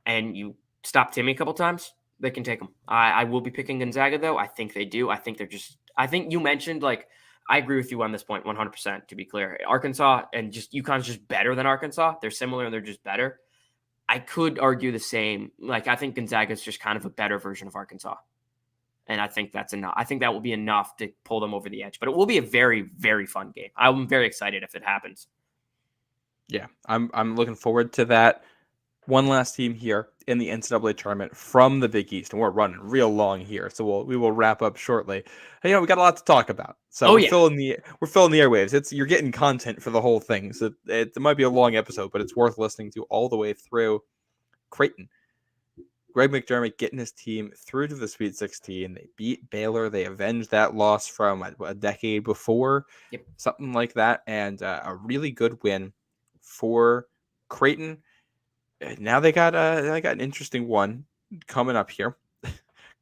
and you stop Timmy a couple times, they can take them. I will be picking Gonzaga, though. I think they do. I think you mentioned, I agree with you on this point 100%, to be clear. Arkansas and UConn's just better than Arkansas. They're similar and they're just better. I could argue the same. I think Gonzaga is just kind of a better version of Arkansas. And I think that's enough. I think that will be enough to pull them over the edge. But it will be a very, very fun game. I'm very excited if it happens. Yeah, I'm looking forward to that. One last team here in the NCAA tournament from the Big East, and we're running real long here, so we will wrap up shortly. We got a lot to talk about, so we're filling the airwaves. You're getting content for the whole thing, so it might be a long episode, but it's worth listening to all the way through. Creighton. Greg McDermott getting his team through to the Sweet 16. They beat Baylor. They avenged that loss from a decade before, something like that, and a really good win for Creighton. Now they got an interesting one coming up here.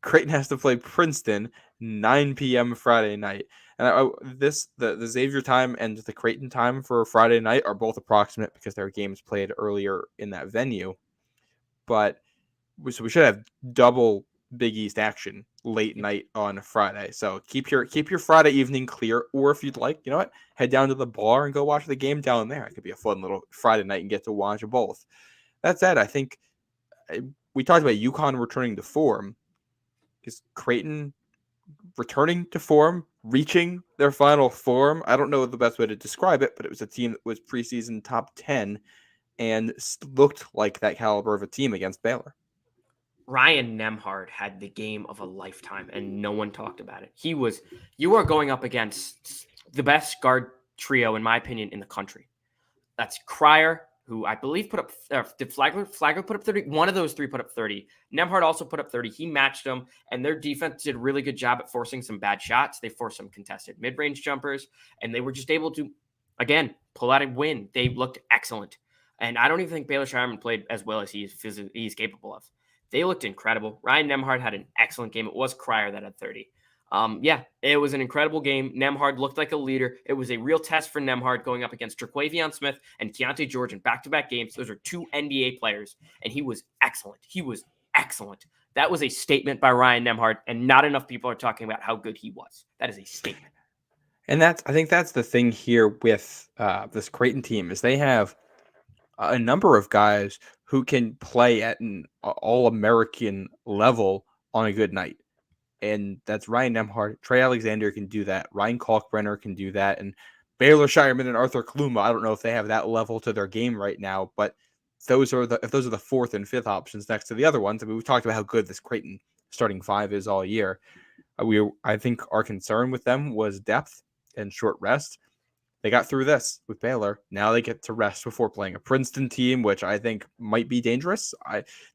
Creighton has to play Princeton 9 p.m. Friday night, and the Xavier time and the Creighton time for Friday night are both approximate because their games played earlier in that venue, but. So we should have double Big East action late night on Friday. So keep your Friday evening clear, or if you'd like, head down to the bar and go watch the game down there. It could be a fun little Friday night and get to watch both. That said, I think we talked about UConn returning to form. Is Creighton returning to form, reaching their final form? I don't know the best way to describe it, but it was a team that was preseason top 10 and looked like that caliber of a team against Baylor. Ryan Nembhard had the game of a lifetime, and no one talked about it. You are going up against the best guard trio, in my opinion, in the country. That's Cryer, who I believe put up, did Flagler put up 30? One of those 3 put up 30. Nembhard also put up 30. He matched them, and their defense did a really good job at forcing some bad shots. They forced some contested mid-range jumpers, and they were just able to, again, pull out a win. They looked excellent. And I don't even think Baylor Shireman played as well as he's capable of. They looked incredible. Ryan Nembhard had an excellent game. It was Cryer that had 30. It was an incredible game. Nembhard looked like a leader. It was a real test for Nembhard going up against Terquavion Smith and Keontae George in back-to-back games. Those are 2 NBA players, and he was excellent. That was a statement by Ryan Nembhard, and not enough people are talking about how good he was. That is a statement. And I think that's the thing here with this Creighton team is they have a number of guys who can play at an all-American level on a good night. And that's Ryan Nembhard. Trey Alexander can do that. Ryan Kalkbrenner can do that. And Baylor Shireman and Arthur Kaluma, I don't know if they have that level to their game right now, but those are the fourth and fifth options next to the other ones. I mean, we've talked about how good this Creighton starting five is all year. I think our concern with them was depth and short rest. They got through this with Baylor. Now they get to rest before playing a Princeton team, which I think might be dangerous.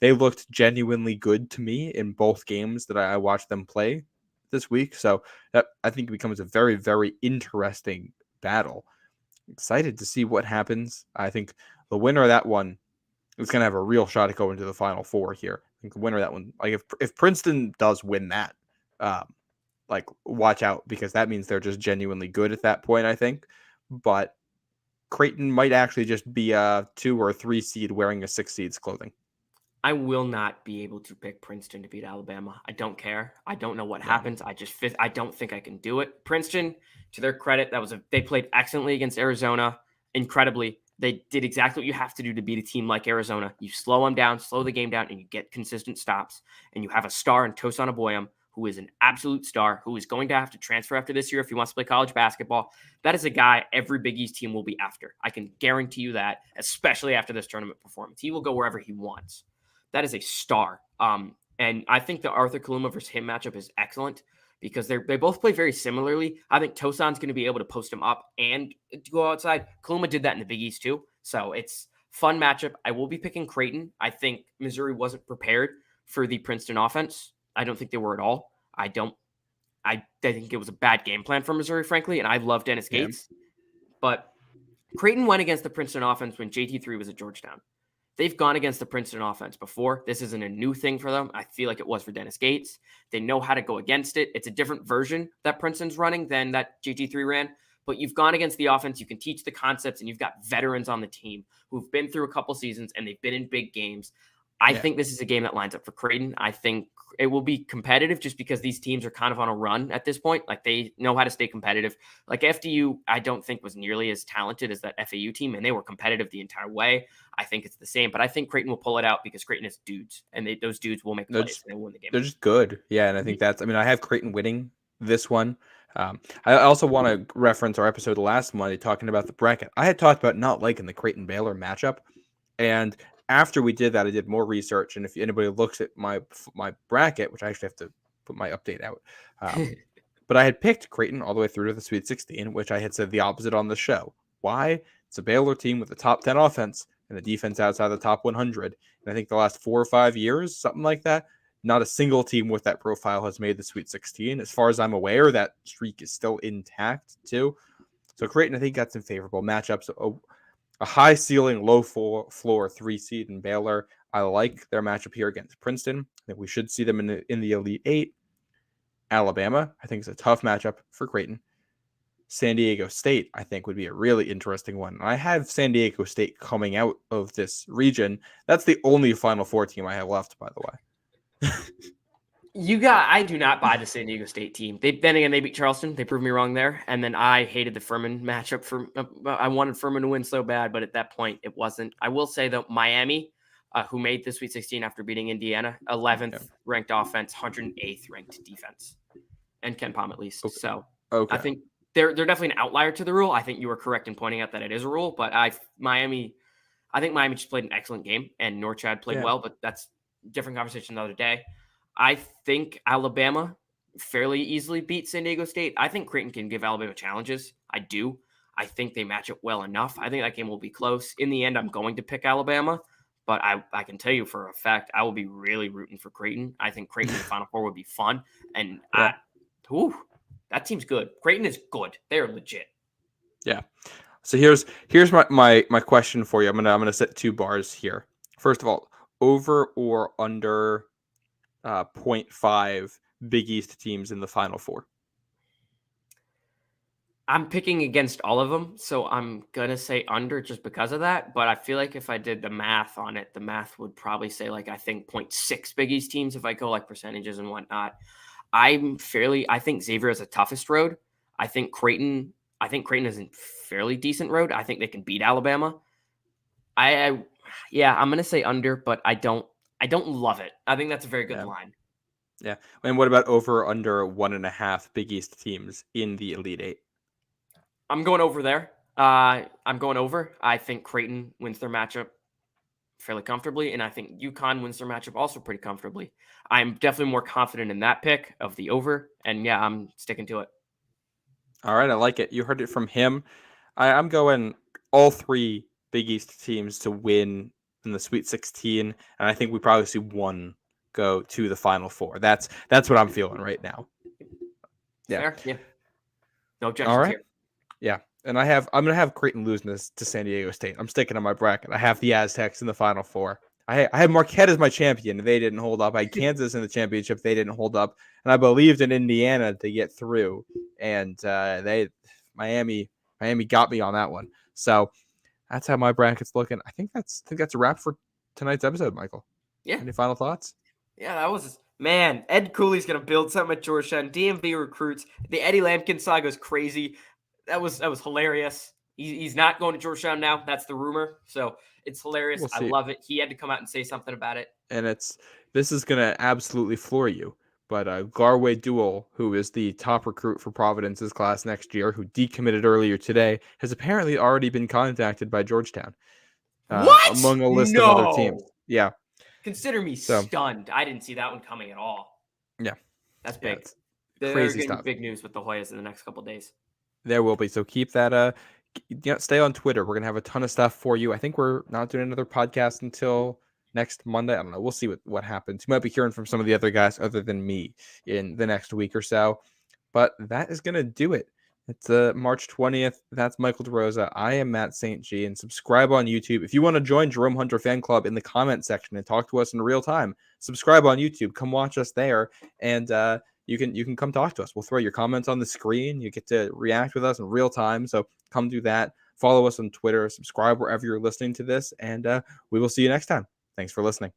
They looked genuinely good to me in both games that I watched them play this week. So that I think becomes a very, very interesting battle. Excited to see what happens. I think the winner of that one is going to have a real shot at going to the Final Four here. I think the winner of that one, like if Princeton does win that, like watch out, because that means they're just genuinely good at that point, I think. But Creighton might actually just be a 2 or 3 seed wearing a 6 seed's clothing. I will not be able to pick Princeton to beat Alabama. I don't care. I don't know what happens. I don't think I can do it. Princeton, to their credit, they played excellently against Arizona. Incredibly, they did exactly what you have to do to beat a team like Arizona. You slow them down, slow the game down, and you get consistent stops. And you have a star in Tosan Aboyam, who is an absolute star, who is going to have to transfer after this year if he wants to play college basketball. That is a guy every Big East team will be after. I can guarantee you that, especially after this tournament performance. He will go wherever he wants. That is a star. And I think the Arthur Kaluma versus him matchup is excellent because they both play very similarly. I think Tosan's going to be able to post him up and go outside. Kaluma did that in the Big East too. So it's fun matchup. I will be picking Creighton. I think Missouri wasn't prepared for the Princeton offense. I don't think they were at all. I think it was a bad game plan for Missouri, frankly. And I love Dennis Gates. But Creighton went against the Princeton offense when JT3 was at Georgetown. They've gone against the Princeton offense before. This isn't a new thing for them. I feel like it was for Dennis Gates. They know how to go against it. It's a different version that Princeton's running than that GT3 ran. But you've gone against the offense. You can teach the concepts, and you've got veterans on the team who've been through a couple seasons, and they've been in big games. I think this is a game that lines up for Creighton. I think it will be competitive just because these teams are kind of on a run at this point. Like, they know how to stay competitive. Like, FDU, I don't think was nearly as talented as that FAU team, and they were competitive the entire way. I think it's the same, but I think Creighton will pull it out because Creighton is dudes, and those dudes will make plays and they win the game. They're just good. Yeah, and I think I have Creighton winning this one. I also want to reference our episode last Monday talking about the bracket. I had talked about not liking the Creighton-Baylor matchup, and after we did that, I did more research, and if anybody looks at my bracket, which I actually have to put my update out, but I had picked Creighton all the way through to the Sweet 16, which I had said the opposite on the show. Why? It's a Baylor team with a top 10 offense and a defense outside the top 100. And I think the last 4 or 5 years, something like that, not a single team with that profile has made the Sweet 16. As far as I'm aware, that streak is still intact too. So Creighton, I think, got some favorable matchups. A high ceiling, low floor 3 seed in Baylor. I like their matchup here against Princeton. I think we should see them in the Elite Eight. Alabama, I think, is a tough matchup for Creighton. San Diego State, I think, would be a really interesting one. I have San Diego State coming out of this region. That's the only Final Four team I have left, by the way. I do not buy the San Diego State team. They beat Charleston. They proved me wrong there. And then I hated the Furman matchup. I wanted Furman to win so bad, but at that point, it wasn't. I will say, though, Miami, who made the Sweet 16 after beating Indiana, 11th ranked offense, 108th ranked defense, and Ken Palm at least. Okay. So I think they're definitely an outlier to the rule. I think you were correct in pointing out that it is a rule, but I think Miami just played an excellent game, and Norchad played well, but that's a different conversation another day. I think Alabama fairly easily beat San Diego State. I think Creighton can give Alabama challenges. I do. I think they match up well enough. I think that game will be close. In the end, I'm going to pick Alabama, but I can tell you for a fact, I will be really rooting for Creighton. I think Creighton in the Final Four would be fun. And that team's good. Creighton is good. They're legit. Yeah. So here's my question for you. I'm gonna set 2 bars here. First of all, over or under 0.5 Big East teams in the Final Four? I'm picking against all of them, so I'm going to say under just because of that. But I feel like if I did the math on it, the math would probably say, like, I think 0.6 Big East teams if I go like percentages and whatnot. I think Xavier is the toughest road. I think Creighton is a fairly decent road. I think they can beat Alabama. I'm going to say under, but I don't love it. I think that's a very good line. Yeah. And what about over or under 1.5 Big East teams in the Elite Eight? I'm going over there. I'm going over. I think Creighton wins their matchup fairly comfortably, and I think UConn wins their matchup also pretty comfortably. I'm definitely more confident in that pick of the over, and yeah, I'm sticking to it. All right, I like it. You heard it from him. I'm going all 3 Big East teams to win in the Sweet 16, and I think we probably see one go to the Final Four. That's what I'm feeling right now. Yeah. Fair? Yeah. No All objections right. here. Yeah. And I'm gonna have Creighton losing this to San Diego State. I'm sticking on my bracket. I have the Aztecs in the Final Four. I had Marquette as my champion. They didn't hold up. I had Kansas in the championship. They didn't hold up. And I believed in Indiana to get through. And Miami got me on that one. So that's how my bracket's looking. I think that's a wrap for tonight's episode, Michael. Yeah. Any final thoughts? Yeah, that was man. Ed Cooley's gonna build something at Georgetown. DMV recruits. The Eddie Lampkin saga is crazy. That was hilarious. He's not going to Georgetown now. That's the rumor. So it's hilarious. We'll I see. love it. He had to come out and say something about it. And this is gonna absolutely floor you. But Garway Duel, who is the top recruit for Providence's class next year, who decommitted earlier today, has apparently already been contacted by Georgetown. What? Among a list of other teams. Yeah. Consider me stunned. I didn't see that one coming at all. Yeah. That's Yeah, big. it's They're crazy getting stuff. big news with the Hoyas in the next couple of days. There will be. So keep that. Stay on Twitter. We're gonna have a ton of stuff for you. I think we're not doing another podcast until next Monday. I don't know. We'll see what happens. You might be hearing from some of the other guys other than me in the next week or so. But that is gonna do it. It's March 20th. That's Michael DeRosa. I am Matt St. G. And subscribe on YouTube. If you want to join Jerome Hunter Fan Club in the comment section and talk to us in real time, subscribe on YouTube. Come watch us there. And you can come talk to us. We'll throw your comments on the screen. You get to react with us in real time. So come do that. Follow us on Twitter. Subscribe wherever you're listening to this. And we will see you next time. Thanks for listening.